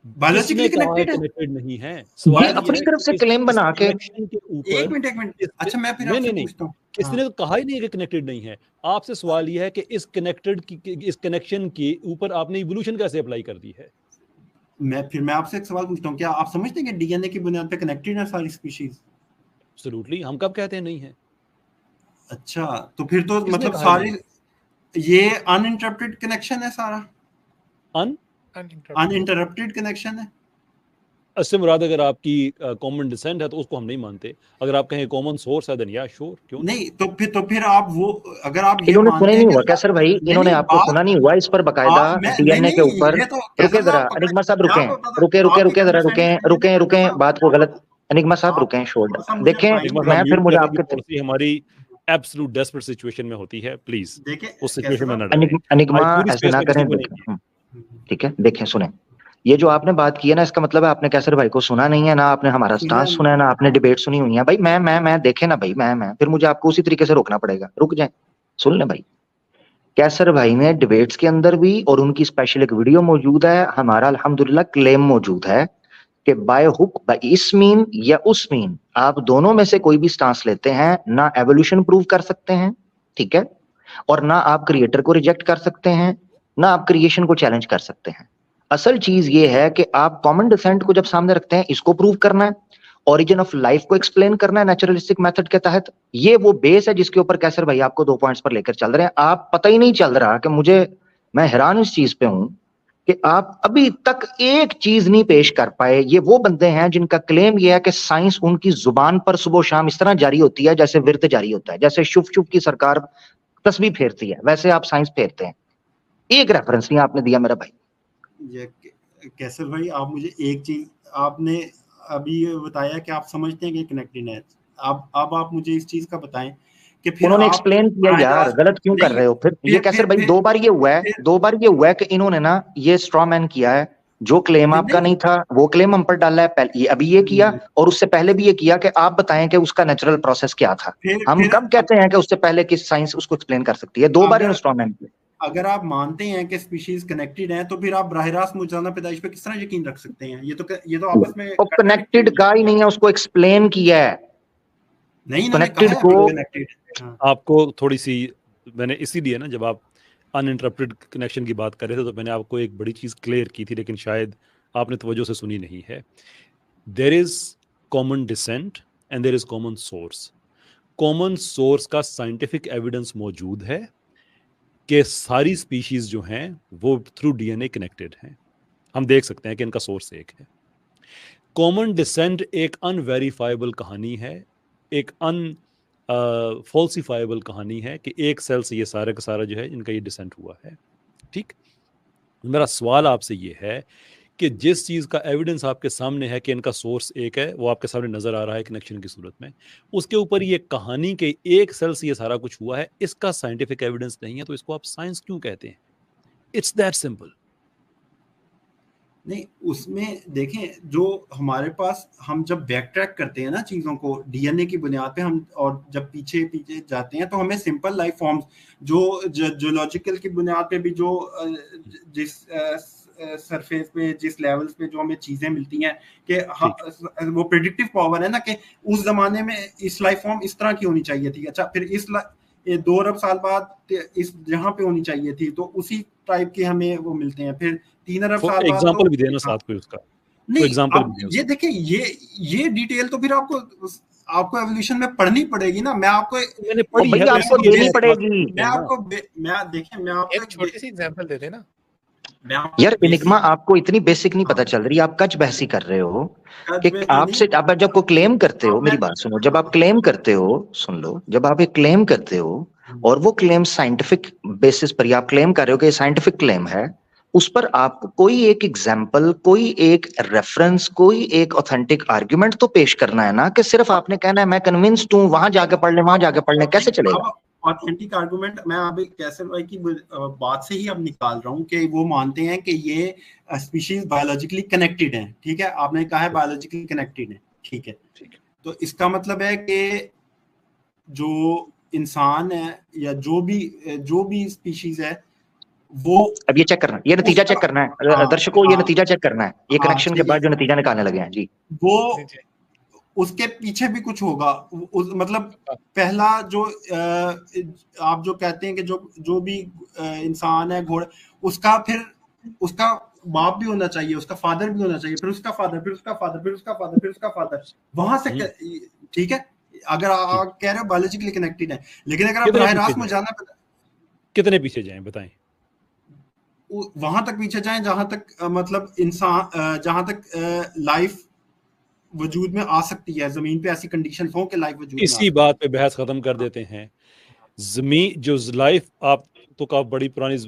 बायोलॉजिकली कनेक्टेड नहीं है, ये अपनी तरफ से क्लेम बना के एक मिनट अच्छा मैं फिर आपसे पूछता हूं, किसी ने तो कहा ही नहीं कि कनेक्टेड नहीं है। आपसे सवाल ये है कि इस कनेक्शन के ऊपर आपने इवोल्यूशन कैसे अप्लाई कर दी है? मैं आपसे एक सवाल पूछता हूं, क्या आप समझते हैं कि डीएनए की बुनियाद पे कनेक्टेड है सारी स्पीशीज? एब्सोल्युटली। हम कब कहते हैं नहीं है? अच्छा, तो फिर तो मतलब सारी ये अनइंटरप्टेड कनेक्शन है, सारा अनइंटरप्टेड कनेक्शन है। इससे मुराद अगर आपकी कॉमन डिसेंट है तो उसको हम नहीं मानते। अगर आप कहें कॉमन सोर्स है देन या श्योर, क्यों नहीं? तो फिर आप वो, अगर आप इन्होंने सुना नहीं हुआ क्या सर भाई? इन्होंने आपको सुना नहीं हुआ इस पर बकायदा डीएनए के ऊपर? रुके जरा अनिग्मा साहब, रुके, बात को गलत, अनिग्मा साहब रुके, छोड़ देखें। मैं फिर मुझे आपके हमारी एब्सोल्यूट डेस्परेट सिचुएशन में होती है, प्लीज उस सिचुएशन में ना अनिग्मा ऐसे ना करें, ठीक है? देखें, सुने, ये जो आपने बात की है ना, इसका मतलब है आपने कैसर भाई को सुना नहीं है, ना आपने हमारा स्टांस सुना है, ना आपने डिबेट सुनी हुई है। भाई मैं देखे ना भाई, मैं फिर मुझे आपको उसी तरीके से रोकना पड़ेगा। रुक जाए, सुन ले भाई। कैसर भाई ने डिबेट्स के अंदर भी, और उनकी स्पेशल एक वीडियो मौजूद है, हमारा अल्हम्दुलिल्लाह क्लेम मौजूद है कि बाय हुक बाय इस मीन या उस मीन आप दोनों में से कोई भी स्टांस लेते हैं, ना एवोल्यूशन प्रूव कर सकते हैं, ठीक है, और ना आप क्रिएटर को रिजेक्ट कर सकते हैं, ना आप क्रिएशन को चैलेंज कर सकते हैं। असल चीज ये है कि आप कॉमन डिसेंट को जब सामने रखते हैं, इसको प्रूव करना है, ओरिजिन ऑफ लाइफ को एक्सप्लेन करना है नेचुरलिस्टिक मेथड के तहत। ये वो बेस है जिसके ऊपर कैसर भाई आपको 2 पॉइंट्स पर लेकर चल रहे हैं। आप पता ही नहीं चल रहा कि मैं हैरान इस चीज पे हूं कि आप अभी तक एक चीज नहीं पेश कर पाए। ये वो बंदे हैं जिनका क्लेम ये है कि साइंस उनकी जुबान पर सुबह शाम इस तरह जारी होती है जैसे विरत जारी होता है, जैसे शुभ शुभ की सरकार तस्बीह फेरती है, वैसे आप साइंस फेरते हैं। एक रेफरेंस नहीं आपने दिया मेरा भाई। ये कैसर भाई, आप मुझे एक चीज, आपने अभी ये बताया कि आप समझते हैं कि कनेक्टेड है, अब आप मुझे इस चीज का बताएं कि फिर उन्होंने एक्सप्लेन किया यार, गलत क्यों कर रहे हो फिर? ये कैसर भाई दो बार ये हुआ है कि इन्होंने ना ये स्ट्रॉ मैन किया है, जो क्लेम आपका नहीं था वो क्लेम हम पर डाला है। पहले ये अभी ये किया और उससे पहले भी ये किया कि आप बताएं कि उसका नेचुरल प्रोसेस क्या था। हम कब कहते हैं कि उससे पहले की साइंस उसको एक्सप्लेन कर सकती है? 2 बार इन्होंने स्ट्रॉ मैन किया। अगर आप मानते हैं कि स्पीशीज कनेक्टेड हैं, तो फिर आप बराह रास्त मुजराना पैदाइश पे किस तरह यकीन रख सकते हैं? ये तो आपस में कनेक्टेड का ही नहीं है, उसको एक्सप्लेन किया है। नहीं, कनेक्टेड को आपको थोड़ी सी मैंने इसीलिए ना, जब आप अनइंटरप्टेड कनेक्शन की बात कर रहे थे तो मैंने आपको एक बड़ी चीज क्लियर की थी, लेकिन शायद आपने तवज्जो से सुनी नहीं है। There is common descent and there is common source. Common source का साइंटिफिक एविडेंस मौजूद है कि सारी स्पीशीज जो हैं वो थ्रू डीएनए कनेक्टेड हैं। हम देख सकते हैं कि इनका सोर्स एक है। कॉमन डिसेंट एक अनवेरीफाइबल कहानी है, एक फॉल्सिफाइबल कहानी है कि एक सेल से ये सारा का सारा जो है इनका ये डिसेंट हुआ है। ठीक, मेरा सवाल आपसे ये है कि जिस चीज़ का एविडेंस आपके सामने है कि इनका सोर्स एक है, वो आपके सामने नज़र आ रहा है कनेक्शन की सूरत में, उसके ऊपर ये कहानी के एक सेल से ये सारा कुछ हुआ है, इसका साइंटिफिक एविडेंस नहीं है, तो इसको आप साइंस क्यों कहते हैं? It's that simple. नहीं, उसमें देखें, जो हमारे पास हम जब बैक ट्रैक करते हैं ना चीज़ों को डीएनए की बुनियाद पे, हम और जब पीछे जाते हैं तो हमें सिंपल लाइफ फॉर्म्स जो जियोलॉजिकल की बुनियाद पे भी जो जिस सरफेस पे, जिस लेवल्स पे जो हमें चीजें मिलती हैं कि वो प्रेडिक्टिव पावर है ना कि उस जमाने में इस लाइफ फॉर्म इस तरह की होनी चाहिए थी, अच्छा फिर इस 2 अरब साल बाद इस जहां पे होनी चाहिए थी, तो उसी टाइप के हमें वो मिलते हैं। फिर 3 अरब साल बाद एग्जांपल भी देना साथ कोई उसका। नहीं, एग्जांपल ये देखिए, ये डिटेल तो फिर आपको एवोल्यूशन में पढ़नी पड़ेगी ना। मैं आपको मैंने पढ़ी है, आपको देनी पड़ेगी। मैं आपको एक छोटी सी एग्जांपल दे देना यार। इनिग्मा, आपको इतनी बेसिक नहीं पता चल रही, आप कच बहसी कर रहे हो कि आपसे आप जब को क्लेम करते हो, मेरी बात सुनो, जब आप क्लेम करते हो, सुन लो, जब आप एक क्लेम करते हो और वो क्लेम साइंटिफिक बेसिस पर आप क्लेम कर रहे हो कि साइंटिफिक क्लेम है, उस पर आप कोई एक एग्जाम्पल, कोई एक रेफरेंस, कोई एक ऑथेंटिक आर्ग्यूमेंट तो पेश करना है ना, कि सिर्फ आपने कहना है मैं कन्विंस्ड हूं, वहां जाके पढ़ ले, वहां जाके पढ़ ले, कैसे चलेगा? ऑथेंटिक आर्गुमेंट मैं अभी कैसर भाई की बात से ही अब निकाल रहा हूँ कि वो मानते हैं कि ये स्पीशीज बायोलॉजिकली कनेक्टेड हैं, ठीक है, आपने कहा है बायोलॉजिकली कनेक्टेड है, ठीक है, तो इसका मतलब है कि जो इंसान है या जो भी स्पीशीज है वो, अब ये चेक करना, ये नतीजा चेक करना है दर्शकों, ये नतीजा चेक करना है, ये कनेक्शन के बाद जो नतीजा निकालने लगे हैं जी, वो उसके पीछे भी कुछ होगा, मतलब पहला जो आप जो कहते हैं कि जो भी इंसान है घोड़े, उसका फिर उसका बाप भी होना चाहिए, उसका फादर भी होना चाहिए, फिर उसका फादर, फिर उसका फादर, फिर उसका फादर, फिर उसका फादर, वहां से, ठीक है, अगर आप कह रहे हो बायोलॉजिकली कनेक्टेड है, लेकिन अगर आप बराह रास्त में जाना, कितने पीछे जाएं बताएं, वहां तक पीछे जाएं जहां तक मतलब इंसान, जहां तक लाइफ वजूद में आ सकती है, जमीन पे ऐसी कंडीशन हो कि लाइफ वजूद में। इसी बात पे बहस खत्म कर देते हैं। जमीन जो लाइफ, आप तो का बड़ी पुरानी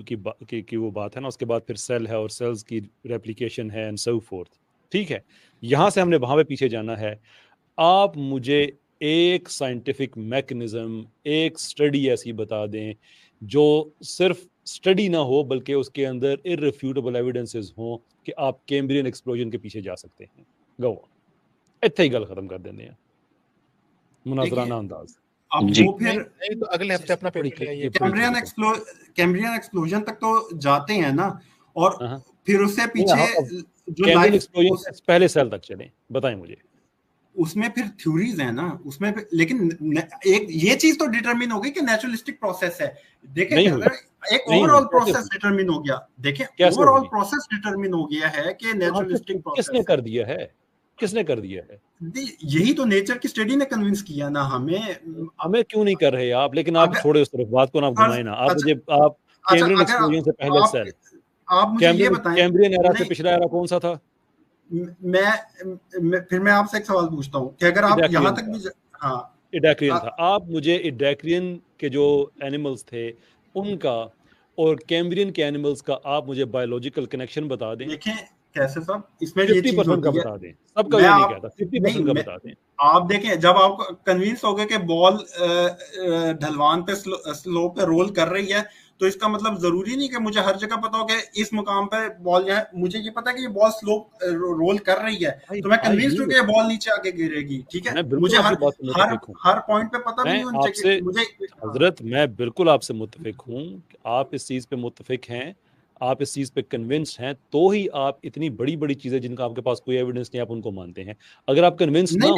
की वो बात है ना, उसके बाद फिर सेल है और सेल्स की रेप्लिकेशन है एंड सो फोर्थ, ठीक है, यहां से हमने वहां पे पीछे जाना है। आप मुझे एक साइंटिफिक मैकेनिज्म, एक स्टडी ऐसी बता दें जो सिर्फ स्टडी ना हो बल्कि उसके अंदर इररिफ्यूटेबल एविडेंसेस हो कि आप कैम्ब्रियन एक्सप्लोजन के पीछे जा सकते हैं। गो इत्थे ही गल खत्म कर देने हैं मुनाजराना अंदाज। अब वो फिर तो अगले हफ्ते अपना कैम्ब्रियन एक्सप्लोजन तक तो जाते हैं ना, और फिर उससे पीछे जो लाइफ एक्सप्लोजन पहले सेल तक चले, बताएं मुझे। उसमें फिर थ्योरीज है ना उसमें, लेकिन एक ये चीज तो डिटरमिन हो गई कि नेचुरलिस्टिक प्रोसेस है। देखें अगर एक ओवरऑल प्रोसेस डिटरमिन हो गया, देखें ओवरऑल प्रोसेस डिटरमिन हो गया है कि नेचुरलिस्टिक प्रोसेस किसने कर दिया है, किसने कर दिया है? यही तो नेचर की स्टडी ने कन्विंस किया ना हमें क्यों नहीं कर रहे आप? लेकिन आप छोड़े उस तरफ बात को, ना घुमाए ना आप मुझे। आप कैम्ब्रियन एक्सप्लोजन से पहले सेल, आप मुझे ये बताएं, कैम्ब्रियन एरा से पिछला एरा कौन सा था? मैं आपसे एक सवाल पूछता हूँ कि अगर आप यहाँ तक भी, हाँ, इडैक्रियन था। आप मुझे इडैक्रियन के जो एनिमल्स थे उनका और कैम्ब्रियन के एनिमल्स का आप मुझे बायोलॉजिकल कनेक्शन बता दें। देखें कैसे साहब, इसमें ये चीज होती है, बता दें, सबका ये नहीं कहता, 50% का बता दें। आप देखें जब आप कन्विंस हो गए कि बॉल ढलवान पे स्लो पे रोल कर रही है, तो इसका मतलब जरूरी नहीं कि मुझे हर जगह पता हो कि इस मुकाम पे बॉल है, मुझे ये पता है कि ये बॉल स्लो रोल कर रही है, तो मैं कन्विंस्ड हूं कि ये बॉल नीचे आके गिरेगी, ठीक है, मुझे हर पॉइंट पे पता भी नहीं होना चाहिए मुझे। हजरत मैं बिल्कुल आपसे मुत्तफिक हूं, आप इस चीज पे मुत्तफिक हैं, आप इस चीज पे कन्विंस्ड हैं, तो ही आप इतनी बड़ी बड़ी चीजें जिनका आपके पास कोई एविडेंस नहीं आप उनको मानते हैं। अगर आप कन्विंस्ड ना हो,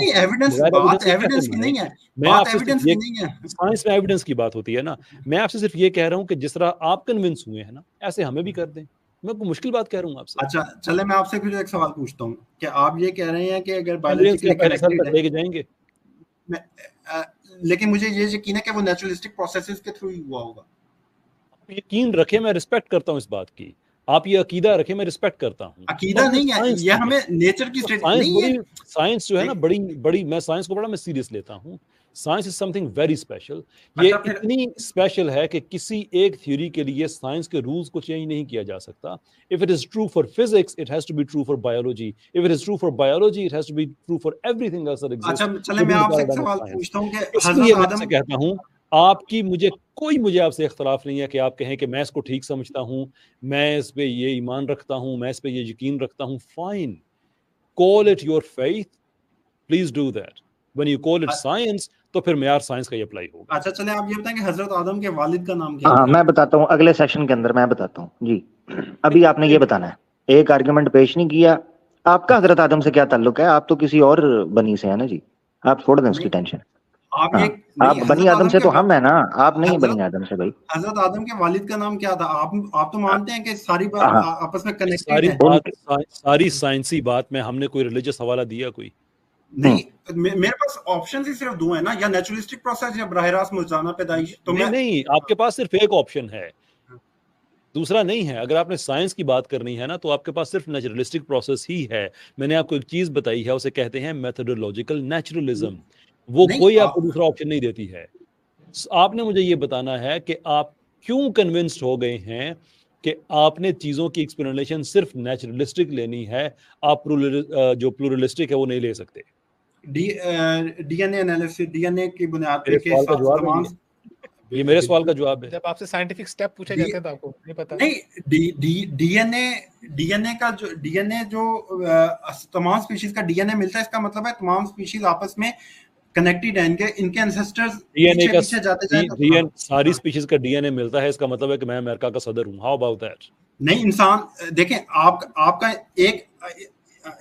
बात एविडेंस की नहीं है, बात एविडेंस की नहीं है, साइंस में एविडेंस की बात होती है ना। मैं आपसे सिर्फ ये कह रहा हूं कि जिस तरह आप कन्विंस हुए हैं ना, ऐसे हमें भी कर दें। मैं कोई मुश्किल बात कह रहा हूं आपसे। अच्छा चले, मैं आपसे फिर एक सवाल पूछता हूं कि आप ये कह रहे हैं कि अगर बायोलॉजिकली कनेक्टेड लेके जाएंगे, लेकिन मुझे ये यकीन है कि वो नेचुरलिस्टिक प्रोसेसेस के थ्रू ही हुआ होगा। यकीन रखे, मैं रिस्पेक्ट करता हूं इस बात की, आप ये अकीदा रखे, मैं रिस्पेक्ट करता हूँ। अकीदा नहीं है ये, हमें नेचर की स्टडी नहीं है। साइंस जो है ना बड़ी मैं साइंस को बड़ा मैं सीरियस लेता हूँ। Science is something very special. ये इतनी स्पेशल है कि किसी एक थ्योरी के लिए साइंस के रूल्स को चेंज नहीं किया जा सकता। If it is true for physics, it has to be true for biology. If it is true for biology, it has to be true for everything else that exists. अच्छा चले, मैं आपसे एक सवाल पूछता हूं कि हजरत आदम से कहता हूं, आपकी मुझे आपसे इख्तलाफ नहीं है कि आप कहें कि मैं इसको ठीक समझता हूं, मैं इस पे ये ईमान रखता हूं, मैं इस पे ये यकीन रखता हूं। Fine, call it your faith, please do that. When you call it science, तो फिर मेयार साइंस का ही अप्लाई होगा। अच्छा चले, आप ये बताएं कि हजरत आदम के वालिद का नाम क्या है? मैं बताता हूं, अगले सेशन के अंदर मैं बताता हूं जी। अभी आपने ये बताना है, एक आर्गुमेंट पेश नहीं किया। आपका हजरत आदम से क्या ताल्लुक है? आप तो किसी और बनी से है ना जी, आप छोड़ दें उसकी टेंशन। आप बनी आदम से तो हम है ना, आप नहीं बनी आदम से भाई। हजरत आदम के वालिद का नाम क्या था? आप तो मानते हैं कि सारी बात आपस में कनेक्टेड है। सारी साइंसी बात में हमने कोई रिलीजियस हवाला दिया कोई नहीं? मेरे पास ऑप्शन ही सिर्फ दो है ना, या नेचुरलिस्टिक प्रोसेस या बराह रास्त मुजाना पैदाइश। तो नहीं, आपके पास सिर्फ एक ऑप्शन है, दूसरा नहीं है। अगर आपने साइंस की बात करनी है ना, तो आपके पास सिर्फ नेचुरलिस्टिक प्रोसेस ही है। मैंने आपको एक चीज बताई है, उसे कहते हैं मेथोडोलॉजिकल नेचुरलिज्म। वो कोई आपको दूसरा ऑप्शन नहीं देती है। आपने मुझे ये बताना है कि आप क्यों कन्विंस्ड हो गए हैं कि आपने चीजों की एक्सप्लेनेशन सिर्फ नेचुरलिस्टिक लेनी है, आप जो प्लूरलिस्टिक है वो नहीं ले सकते। डीएनए एनालिसिस, डीएनए की बुनियाद पे के तमाम, ये मेरे सवाल का जवाब है। जब आपसे साइंटिफिक स्टेप पूछे जाते हैं तो आपको नहीं पता। नहीं, डीएनए का जो तमाम स्पीशीज का डीएनए मिलता है, इसका मतलब है तमाम स्पीशीज आपस में कनेक्टेड हैं, इनके एंसेस्टर्स पीछे जाते जाए। सारी स्पीशीज का डीएनए मिलता है, इसका मतलब है कि मैं अमेरिका का सदर हूं। How about that? नहीं, इंसान देखें, आपका एक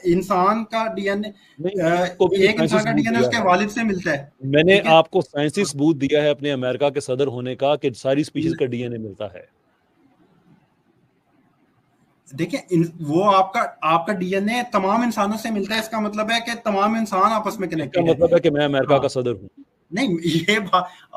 इंसान का डीएनए, एक इंसान का डीएनए उसके वालिद से मिलता है। मैंने आपको साइंसी सबूत दिया है अपने अमेरिका के सदर होने का कि सारी स्पीशीज का डीएनए मिलता है। देखिए, वो आपका डीएनए तमाम इंसानों से मिलता है, इसका मतलब है कि तमाम इंसान आपस में कनेक्टेड है। मतलब है कि मैं अमेरिका का सदर हूं। नहीं, ये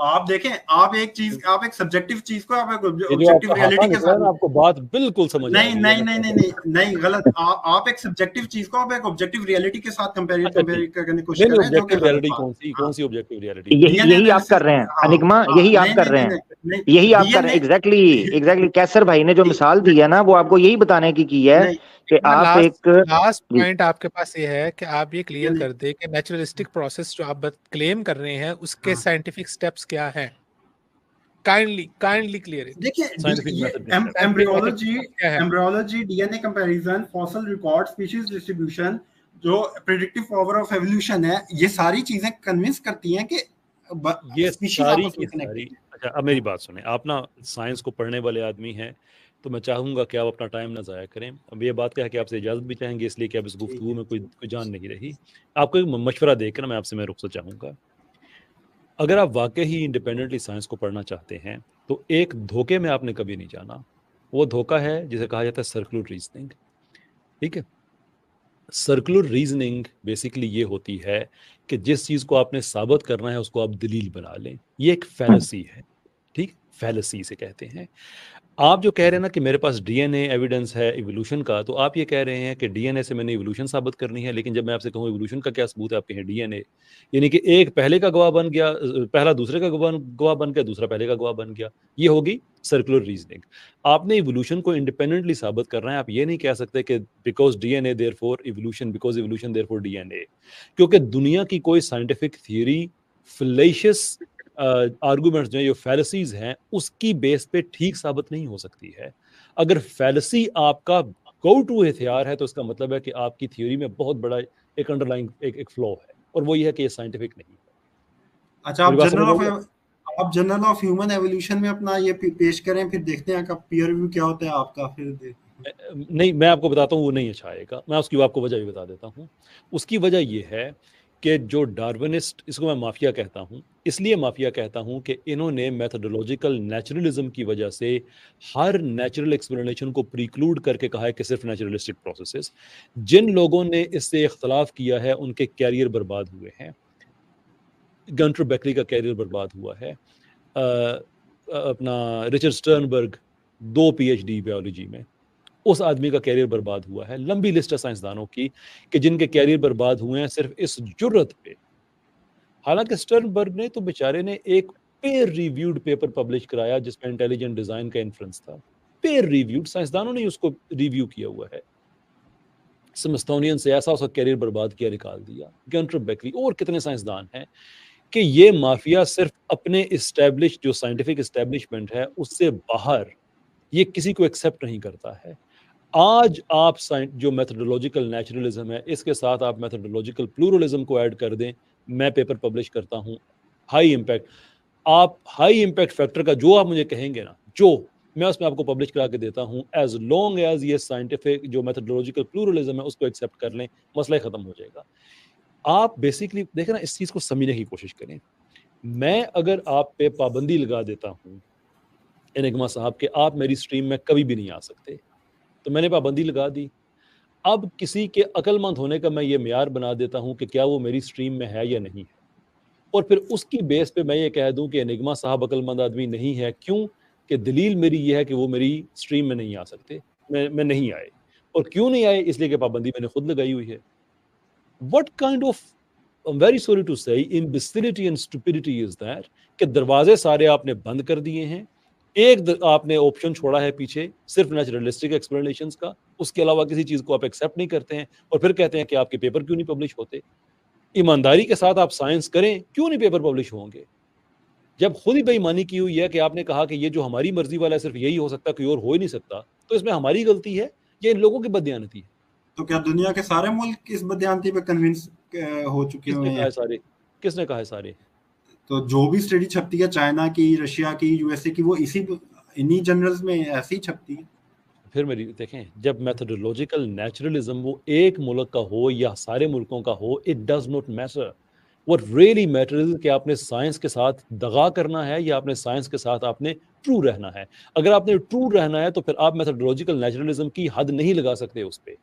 आप देखें, आप एक सब्जेक्टिव चीज को आप एक ऑब्जेक्टिव रियलिटी के साथ, आपको बात बिल्कुल समझ नहीं गलत। आप एक सब्जेक्टिव चीज को आप एक ऑब्जेक्टिव रियलिटी के साथ कंपेयर करने की कोशिश कर रहे हैं, जो कि रियलिटी कौन सी ऑब्जेक्टिव रियलिटी? यही आप कर रहे हैं अनिग्मा, यही आप कर रहे हैं, यही आप कर रहे हैं। एग्जैक्टली कैसर भाई ने जो मिसाल दी है ना, वो आपको यही बताने की है कि आप एक लास्ट पॉइंट आपके पास ये है कि आप ये क्लियर कर दे कि नेचुरलिस्टिक प्रोसेस जो आप क्लेम कर रहे हैं उसके साइंटिफिक स्टेप्स क्या हैं। काइंडली क्लियर है। देखिए, embryology, DNA comparison, fossil record, species distribution, जो प्रेडिक्टिव पावर ऑफ एवोल्यूशन है, ये सारी चीजें कन्विंस करती हैं कि ये सारी की सारी। अच्छा, अब मेरी बात सुने, आप ना साइंस को पढ़ने वाले आदमी हैं, तो मैं चाहूंगा कि आप अपना टाइम ना ज़ाया करें। अब ये बात क्या है कि आपसे इजाज़त भी चाहेंगे, इसलिए कि आप इस गुफ्तगू में कोई जान नहीं रही। आपको एक मशवरा देकर मैं आपसे रुखसत चाहूँगा, अगर आप वाकई ही इंडिपेंडेंटली साइंस को पढ़ना चाहते हैं तो एक धोखे में आपने कभी नहीं जाना। वो धोखा है जिसे कहा जाता है सर्कुलर रीजनिंग। ठीक है, सर्कुलर रीजनिंग बेसिकली ये होती है कि जिस चीज़ को आपने साबित करना है उसको आप दलील बना लें। ये एक फैलेसी है। ठीक, फैलेसी से कहते हैं। आप जो कह रहे हैं ना कि मेरे पास डीएनए एविडेंस है इवोल्यूशन का, तो आप ये कह रहे हैं कि डीएनए से मैंने इवोल्यूशन साबित करनी है, लेकिन जब मैं आपसे कहूँ इवोल्यूशन का क्या सबूत है, आप कहें डीएनए, यानी कि एक पहले का गवाह बन गया, पहला दूसरे का गवाह बन गया, दूसरा पहले का गवाह बन गया। ये होगी सर्कुलर रीजनिंग। आपने इवोल्यूशन को इंडिपेंडेंटली साबित करना है। आप ये नहीं कह सकते कि because DNA therefore evolution, because evolution therefore DNA, क्योंकि दुनिया की कोई साइंटिफिक थियरी फैलेशियस आर्गूमेंट्स जो ये फैलेसीज हैं उसकी बेस पे ठीक साबित नहीं हो सकती है। अगर फैलेसी आपका गो टू हथियार है तो इसका मतलब है कि आपकी थ्योरी में बहुत बड़ा एक अंडरलाइंग एक फ्लॉ है, और वो ये है कि ये साइंटिफिक नहीं है। अच्छा, आप जर्नल ऑफ ह्यूमन एवोल्यूशन में अपना ये पेश करें, फिर देखते हैं आपका पीयर रिव्यू क्या होता है आपका। फिर नहीं, मैं आपको बताता हूँ वो नहीं अच्छा आएगा। मैं उसकी आपको वजह भी बता देता हूँ। उसकी वजह ये है कि जो डार्विनिस्ट, इसको मैं माफिया कहता हूँ, इसलिए माफिया कहता हूँ कि इन्होंने मेथोडोलॉजिकल नेचुरलिज्म की वजह से हर नेचुरल एक्सप्लेनेशन को प्रीक्लूड करके कहा है कि सिर्फ नेचुरलिस्टिक प्रोसेसेस। जिन लोगों ने इससे इख्तलाफ किया है उनके कैरियर बर्बाद हुए हैं। गंटर बेकरी का कैरियर बर्बाद हुआ है। अपना रिचर्ड स्टर्नबर्ग 2 PhD बायोलॉजी में, उस आदमी का कैरियर बर्बाद हुआ है। लंबी लिस्ट है साइंसदानों की कि जिनके कैरियर बर्बाद हुए हैं सिर्फ इस जुर्रत पे। हालांकि स्टर्नबर्ग ने तो बेचारे ने एक पेयर रिव्यूड पेपर पब्लिश कराया जिसमें इंटेलिजेंट डिजाइन का इन्फ्रेंस था। पेयर रिव्यूड, साइंसदानों ने उसको रिव्यू किया हुआ है। स्मिथसोनियन से ऐसा उसका कैरियर बर्बाद किया, निकाल दिया। गंटर बेकरी और कितने साइंसदान हैं कि ये माफिया सिर्फ अपने इस्टेब्लिश जो साइंटिफिक इस्टेब्लिशमेंट है उससे बाहर ये किसी को एक्सेप्ट नहीं करता है। आज आप जो मेथोडोलॉजिकल नेचुरलिज्म है इसके साथ आप मेथोडोलॉजिकल प्लूरलिज्म को ऐड कर दें, मैं पेपर पब्लिश करता हूं हाई इंपैक्ट। आप हाई इंपैक्ट फैक्टर का जो आप मुझे कहेंगे ना, जो मैं उसमें आपको पब्लिश करा के देता हूं, एज लॉन्ग एज ये साइंटिफिक जो मेथोडोलॉजिकल प्लूरलिज्म है उसको एक्सेप्ट कर लें, मसला खत्म हो जाएगा। आप बेसिकली देखें ना, इस चीज को समझने की कोशिश करें। मैं अगर आप पे पाबंदी लगा देता हूं एनिग्मा साहब के आप मेरी स्ट्रीम में कभी भी नहीं आ सकते, तो मैंने पाबंदी लगा दी। अब किसी के अक्लमंद होने का मैं ये म्यार बना देता हूं कि क्या वो मेरी स्ट्रीम में है या नहीं है, और फिर उसकी बेस पे मैं ये कह दूं कि एनिग्मा साहब अक्लमंद आदमी नहीं है। क्यों? कि दलील मेरी ये है कि वो मेरी स्ट्रीम में नहीं आ सकते, मैं नहीं आए। और क्यों नहीं आए? इसलिए कि पाबंदी मैंने खुद लगाई हुई है। What kind of, I'm very sorry to say, imbecility and stupidity is that कि दरवाजे सारे आपने बंद कर दिए हैं एक आपने ऑप्शन छोड़ा है पीछे सिर्फ नेचुरलिस्टिक एक्सप्लेनेशंस का, उसके अलावा किसी चीज को आप एक्सेप्ट नहीं करते हैं और फिर कहते हैं कि आपके पेपर क्यों नहीं पब्लिश होते। ईमानदारी के साथ आप साइंस करें, क्यों नहीं पेपर पब्लिश होंगे? जब खुद ही बेईमानी की हुई है कि आपने कहा कि ये जो हमारी मर्जी वाला है सिर्फ यही हो सकता, कोई और हो ही नहीं सकता, तो इसमें हमारी गलती है या इन लोगों की बददियानती है? तो क्या दुनिया के सारे मुल्क इस बददियानती पे कन्विंस हो चुके हुए हैं? किसने कहा है सारे? तो जो भी स्टडी छपती है चाइना की, रशिया की, यूएसए की, वो इन्हीं जर्नल्स में ऐसी ही छपती है। फिर मेरी देखें, जब मेथोडोलॉजिकल नेचुरलिज्म वो एक मुल्क का हो या सारे मुल्कों का हो, it does not matter. What really matters is कि आपने साइंस के साथ दगा करना है या आपने साइंस के साथ आपने ट्रू रहना है। अगर आपने ट्रू रहना है तो फिर आप मेथोडोलॉजिकल नेचुरलिज्म की हद नहीं लगा सकते उस पर,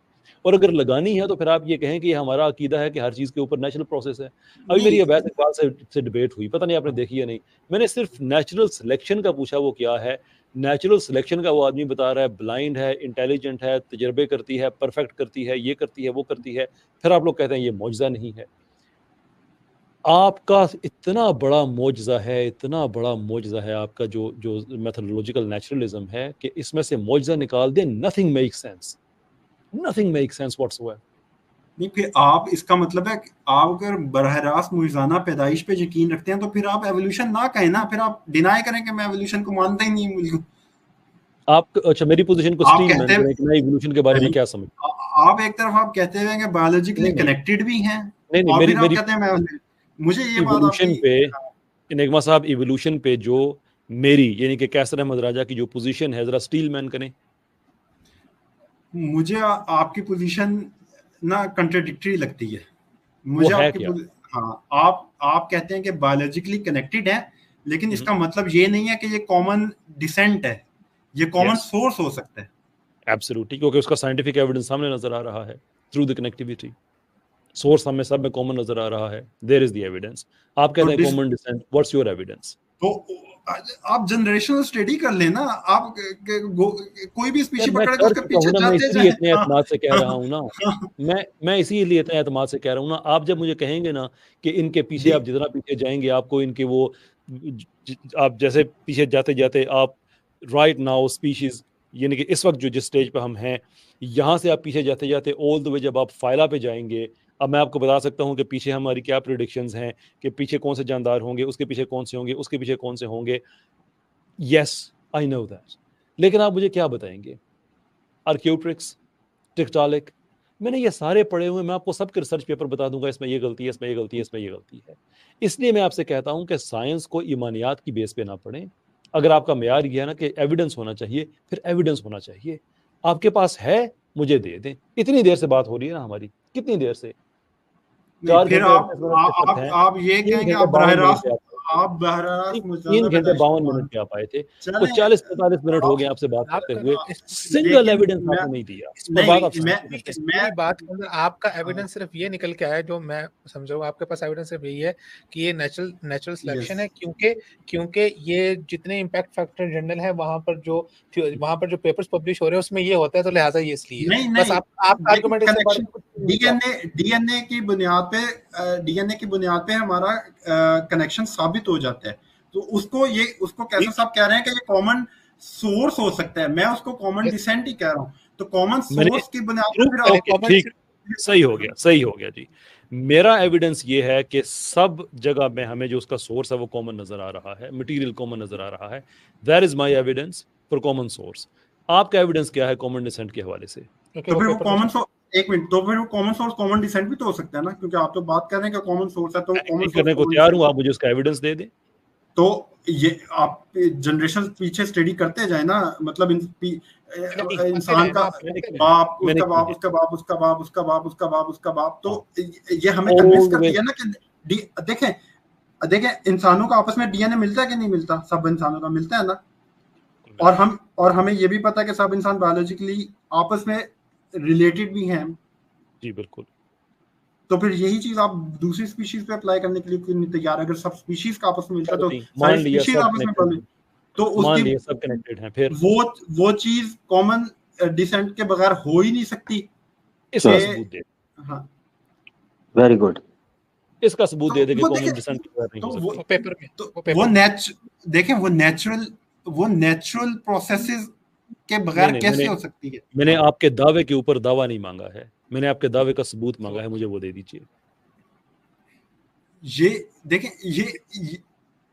और अगर लगानी है तो फिर आप ये कहें कि हमारा अकीदा है कि हर चीज के ऊपर नेचुरल प्रोसेस है। अभी मेरी अवैध इकबाल से डिबेट हुई, पता नहीं आपने देखी या नहीं। मैंने सिर्फ नेचुरल सिलेक्शन का पूछा, वो क्या है। नेचुरल सिलेक्शन का वो आदमी बता रहा है ब्लाइंड है, इंटेलिजेंट है, तजर्बे करती है, परफेक्ट करती है, ये करती है, वो करती है। फिर आप लोग कहते हैं ये मौजज़ा नहीं है। आपका इतना बड़ा मौजज़ा है, इतना बड़ा मौजज़ा है आपका जो जो मेथोडोलॉजिकल नेचुरलिज्म है कि इसमें से मौजज़ा निकाल दें, nothing makes sense, nothing makes sense whatsoever. नहीं, फिर आप इसका मतलब है कि आप अगर बरह रास्त मुइज़ाना पैदाइश पे यकीन रखते हैं तो फिर आप एवोल्यूशन ना कहें ना, फिर आप डिनाई करें कि मैं एवोल्यूशन को मानता ही नहीं हूं। आप अच्छा मेरी पोजीशन को स्टील मैन करें कि मैं एवोल्यूशन के बारे में क्या समझ। आप एक तरफ आप कहते हैं कि बायोलॉजिकली कनेक्टेड भी हैं, नहीं मेरी कहते हैं मैं, मुझे ये बात एवोल्यूशन पे इनेगमा साहब, एवोल्यूशन पे जो मेरी यानी कि कैसर अहमद राजा की जो पोजीशन है, जरा स्टील मैन करें। मुझे आपकी पोजीशन ना कंट्राडिक्टरी लगती है। मुझे आपकी हाँ, आप कहते हैं कि बायोलॉजिकली कनेक्टेड है, लेकिन इसका मतलब ये नहीं है कि ये कॉमन डिसेंट है, ये कॉमन सोर्स हो सकता है। एब्सोल्युटली, क्योंकि उसका साइंटिफिक एविडेंस सामने नजर आ रहा है थ्रू द कनेक्टिविटी। सोर्स हमें सब में कॉमन नजर आ रहा है, देयर इज द एविडेंस। आप कहते हैं common descent, what's your evidence? तो आप जनरेशनल स्टडी कर लेना, आप कोई भी स्पीशीज पकड़ के उसके पीछे जाते जाएं। इतने एतमाद से कह रहा हूं ना, मैं इसीलिए इतने एतमाद से कह रहा हूं ना। आप जब मुझे कहेंगे ना कि इनके पीछे आप जितना पीछे जाएंगे आपको इनके वो, आप जैसे पीछे जाते जाते आप राइट नाउ स्पीशीज यानी कि इस वक्त जो जिस स्टेज पे हम हैं, यहाँ से आप पीछे जाते जाते ऑल द वे जब आप फाइला पे जाएंगे, अब मैं आपको बता सकता हूँ कि पीछे हमारी क्या प्रेडिक्शंस हैं कि पीछे कौन से जानदार होंगे, उसके पीछे कौन से होंगे, उसके पीछे कौन से होंगे। यस आई नो दैट, लेकिन आप मुझे क्या बताएंगे? आर्क्योट्रिक्स, टिक्टालिक, मैंने ये सारे पढ़े हुए, मैं आपको सबके रिसर्च पेपर बता दूंगा, इसमें ये गलती है, इसमें ये गलती है, इसमें ये गलती है। इसलिए मैं आपसे कहता हूँ कि साइंस को ईमानियात की बेस पे ना पढ़ें। अगर आपका मेयार ये है ना कि एविडेंस होना चाहिए, फिर एविडेंस होना चाहिए। आपके पास है, मुझे दे दें। इतनी देर से बात हो रही है ना हमारी, कितनी देर से? फिर आप ये कहेंगे आप बराह रास्त 3 घंटे 52 मिनट पे आप आए थे, तो 40-45 मिनट हो गए आपसे बात करते हुए, सिंगल एविडेंस आपने नहीं दिया। मैं बात आपका एविडेंस सिर्फ ये निकल के आया, जो मैं समझा आपके पास एविडेंस सिर्फ यही है कि ये नेचुरल सिलेक्शन है, क्योंकि ये जितने इम्पैक्ट फैक्टर जर्नल है वहां पर जो पेपर्स पब्लिश हो रहे हैं उसमें ये होता है, तो लिहाजा ये इसलिए बस आप आर्गुमेंट डीएनए की बुनियाद पे हमारा कनेक्शन साबित हो जाता है। तो उसको कैसे साहब कह रहे हैं कि ये कॉमन सोर्स हो सकता है, मैं उसको कॉमन डिसेंट ही कह रहा हूँ। तो कॉमन सोर्स की बुनियाद पर ठीक, सही हो गया जी। मेरा एविडेंस ये है कि सब जगह में हमें जो उसका सोर्स है वो कॉमन नजर आ रहा है, मटेरियल कॉमन नजर आ रहा है। That is my evidence for common source. आपका एविडेंस क्या है कॉमन डिसेंट के हवाले से? तो फिर वो कॉमन सोर्स, एक मिनट, तो फिर वो कॉमन सोर्स कॉमन डिसेंट भी तो हो सकता है ना, क्योंकि आप तो बात कर रहे हैं कि कॉमन सोर्स है, तो कॉमन करने को तैयार हूं, आप मुझे उसका एविडेंस दे दें। तो ये आप जनरेशन पीछे स्टडी करते जाए ना, मतलब इंसान का बाप, उसका बाप, उसका बाप, उसका बाप, उसका बाप, उसका बाप, उसका बाप, तो ये हमें कन्विंस करती है ना कि देखें इंसानों का आपस में डीएनए मिलता है कि नहीं मिलता? सब इंसानों का मिलता है ना। और हमें ये भी पता है कि सब इंसान बायोलॉजिकली आपस में रिलेटेड भी हैं। जी बिल्कुल। तो फिर यही चीज आप दूसरी स्पीशीज पे अप्लाई करने के लिए क्यों नहीं तैयार? अगर सब स्पीशीज का आपस में मिलता है तो मान लिया स्पीशीज आपस में बने, तो उसकी सब कनेक्टेड हैं, फिर वो चीज कॉमन डिसेंट के बगैर हो ही नहीं सकती। इसका सबूत दे। हाँ, वेरी गुड। इसका सबूत दे दे कि कॉमन डिसेंट के बगैर नहीं हो सकती। पेपर में तो वो देखें वो नेचुरल वो नेचुरल प्रोसेसेस के बगैर कैसे हो सकती है? मैंने आपके दावे के ऊपर दावा नहीं मांगा है, मैंने आपके दावे का सबूत मांगा है, मुझे वो दे दीजिए। ये देखें, ये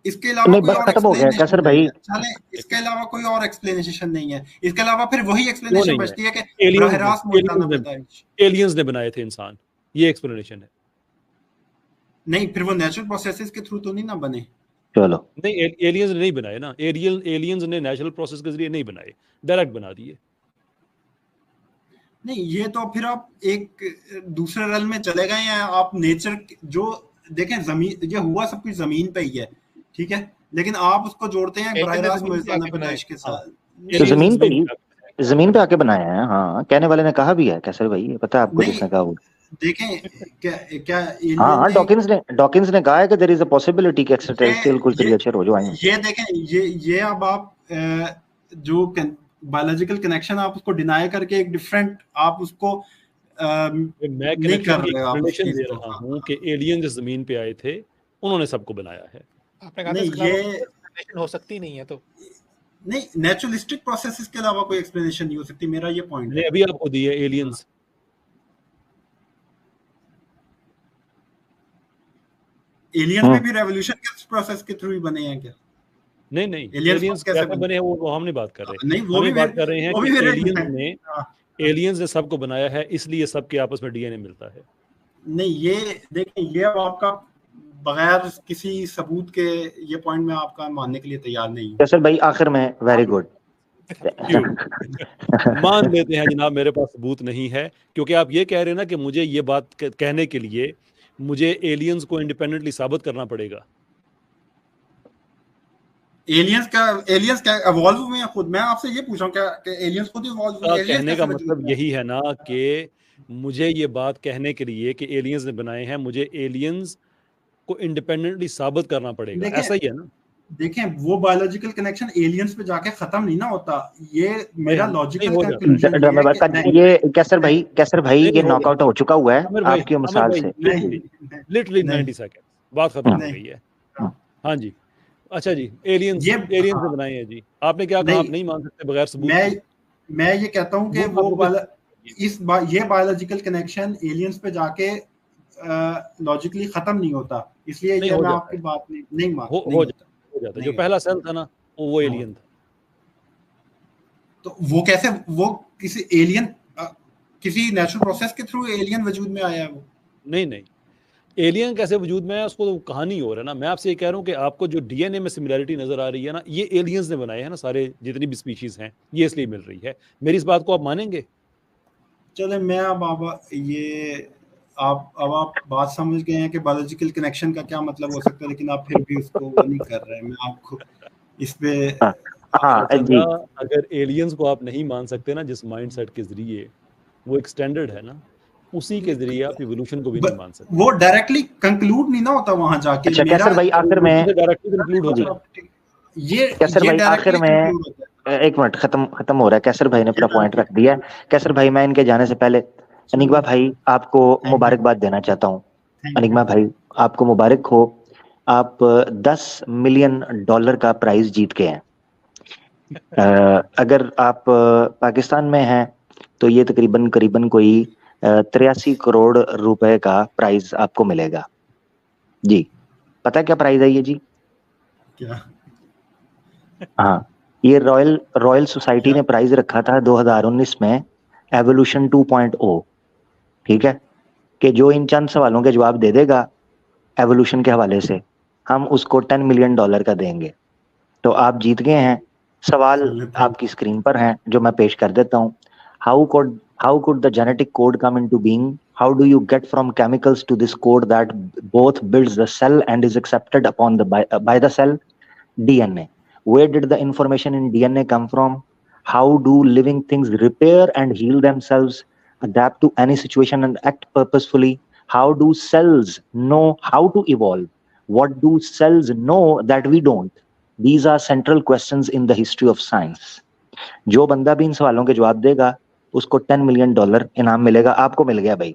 इसके अलावा कोई और खत्म हो गया कैसर भाई? चले, इसके अलावा कोई और एक्सप्लेनेशन नहीं है। इसके अलावा फिर वही एक्सप्लेनेशन बचती है कि बरह रास्त मुल्ताना पैदाइश एलियंस ने बनाए थे इंसान, ये एक्सप्लेनेशन है। नहीं, फिर वो नेचुरल प्रोसेसेस के थ्रू तो नहीं ना बने। चलो नहीं, एलियंस ने नहीं बनाए ना, एलियंस ने नेचुरल प्रोसेस के जरिए नहीं बनाए, डायरेक्ट बना दिए। नहीं, ये तो फिर आप एक दूसरे रेल में चले गए हैं। आप नेचर जो देखें, जमीन, ये हुआ सब कुछ जमीन पे ही है, ठीक है, लेकिन आप उसको जोड़ते हैं बरह रास्त मुल्ताना पैदाइश के साथ। तो जमीन पे आके बनाया है। हाँ, कहने वाले ने कहा भी है कैसर भाई, पता है आपको जिसने कहा वो। देखें क्या हाँ, डॉकिंस ने कहा है कि देयर इज अ पॉसिबिलिटी कि एक्सट्राटेरियल कुछ क्रिएचर हो जो आए। ये देखें, ये अब आप जो बायोलॉजिकल कनेक्शन आप उसको डिनाई करके एक डिफरेंट आप उसको मैं कनेक्शन दे रहा हूँ कि एलियंस जमीन पे आए थे, उन्होंने सबको बनाया है। आपने कहा ये एक्सप्लेनेशन हो सकती नहीं है, तो नहीं, नेचुरलिस्टिक प्रोसेसेस के अलावा कोई एक्सप्लेनेशन नहीं हो सकती, मेरा ये पॉइंट है। अभी आपको दी है एलियंस। एलियंस में भी रेवोल्यूशन के प्रोसेस के थ्रू ही बने हैं क्या? नहीं, एलियंस कैसे बने हैं वो हम नहीं बात कर रहे। नहीं, वो भी बात कर रहे हैं कि एलियंस ने सबको बनाया है, इसलिए सबके आपस में डीएनए मिलता है। नहीं, ये देखें, ये अब आपका बगैर किसी सबूत के ये पॉइंट में आपका मानने के लिए तैयार नहीं हूं। कैसर भाई आखिर में वेरी गुड मान लेते हैं जनाब, मेरे पास सबूत नहीं है, क्योंकि आप ये कह रहे हैं ना कि मुझे ये बात कहने के लिए मुझे एलियंस को इंडिपेंडेंटली साबित करना पड़ेगा। एलियंस क्या इवॉल्व हुए हैं खुद? मैं आपसे ये पूछ रहा हूं क्या कि एलियंस खुद इवॉल्व हुए हैं? कहने का मतलब यही है ना कि मुझे ये बात कहने के लिए कि एलियंस ने बनाए हैं, मुझे एलियंस को इंडिपेंडेंटली साबित करना पड़ेगा, ऐसा ही है ना। देखें, वो बायोलॉजिकल कनेक्शन एलियंस पे जाके खत्म नहीं ना होता। ये मेरा लॉजिकल ये कैसर भाई ये नॉकआउट हो चुका हुआ है आपकी मिसाल से। लिटरली 90 सेकंड बात खत्म हो गई है। हाँ जी, अच्छा जी, एलियंस ने बनाए हैं जी। आपने क्या कहा? आप नहीं मान सकते बगैर सबूत। मैं ये कहता हूँ कि वो ये बायोलॉजिकल कनेक्शन एलियंस पे जाके लॉजिकली खत्म नहीं होता, इसलिए ये मैं आपकी बात नहीं मान हो जाता। जो पहला सेल था ना, वो एलियन था। तो वो कैसे, वो किसी एलियन किसी नेचुरल प्रोसेस के थ्रू एलियन वजूद में आया है? वो नहीं, एलियन कैसे वजूद में है उसको तो कहानी हो रहा है ना। मैं आपसे ये कह रहा हूँ कि आपको जो डीएनए में सिमिलरिटी नजर आ रही है ना, ये एलियंस ने बनाए हैं ना, सारे जितनी भी स्पीशीज हैं, ये इसलिए मिल रही है। मेरी इस बात को आप मानेंगे? चले, मैं अब आप बात समझ गए हैं कि बायोलॉजिकल कनेक्शन का क्या मतलब हो सकता है, लेकिन आप फिर भी उसको वो नहीं कर रहे हैं। मैं आपको इस पे अगर एलियंस को आप नहीं मान सकते ना, जिस माइंडसेट के जरिए वो एक्सटेंडेड है ना, उसी के जरिए आप इवोल्यूशन को भी नहीं मान सकते। वो डायरेक्टली कंक्लूड नहीं ना होता वहां जाके। अच्छा कैसर भाई आखिर में डायरेक्टली कंक्लूड हो जाए। ये कैसर भाई आखिर में एक मिनट, खत्म हो रहा है। कैसर भाई ने अपना पॉइंट रख दिया। कैसर भाई, मैं इनके जाने से पहले अनिग्मा भाई आपको मुबारकबाद देना चाहता हूँ। अनिग्मा भाई आपको मुबारक हो, आप $10 मिलियन का प्राइज जीत के हैं। अगर आप पाकिस्तान में हैं तो ये करीबन कोई 83 करोड़ रुपए का प्राइज आपको मिलेगा जी। पता है क्या प्राइज है ये जी? क्या? हाँ, ये रॉयल सोसाइटी ने प्राइज रखा था 2019 में एवोल्यूशन 2.0, ठीक है, कि जो इन चंद सवालों के जवाब दे देगा एवोल्यूशन के हवाले से, हम उसको $10 मिलियन का देंगे। तो आप जीत गए हैं। सवाल आपकी स्क्रीन पर हैं जो मैं पेश कर देता हूँ। How could the genetic code come into being? How do you get from chemicals to this code that both builds the cell and is accepted upon by the cell? DNA. Where did the information in DNA come from? How do living things repair and heal themselves, adapt to any situation and act purposefully? How do cells know how to evolve? What do cells know that we don't? These are central questions in the history of science. जो बंदा भी इन सवालों के जवाब देगा उसको $10 million इनाम मिलेगा। आपको मिल गया भाई।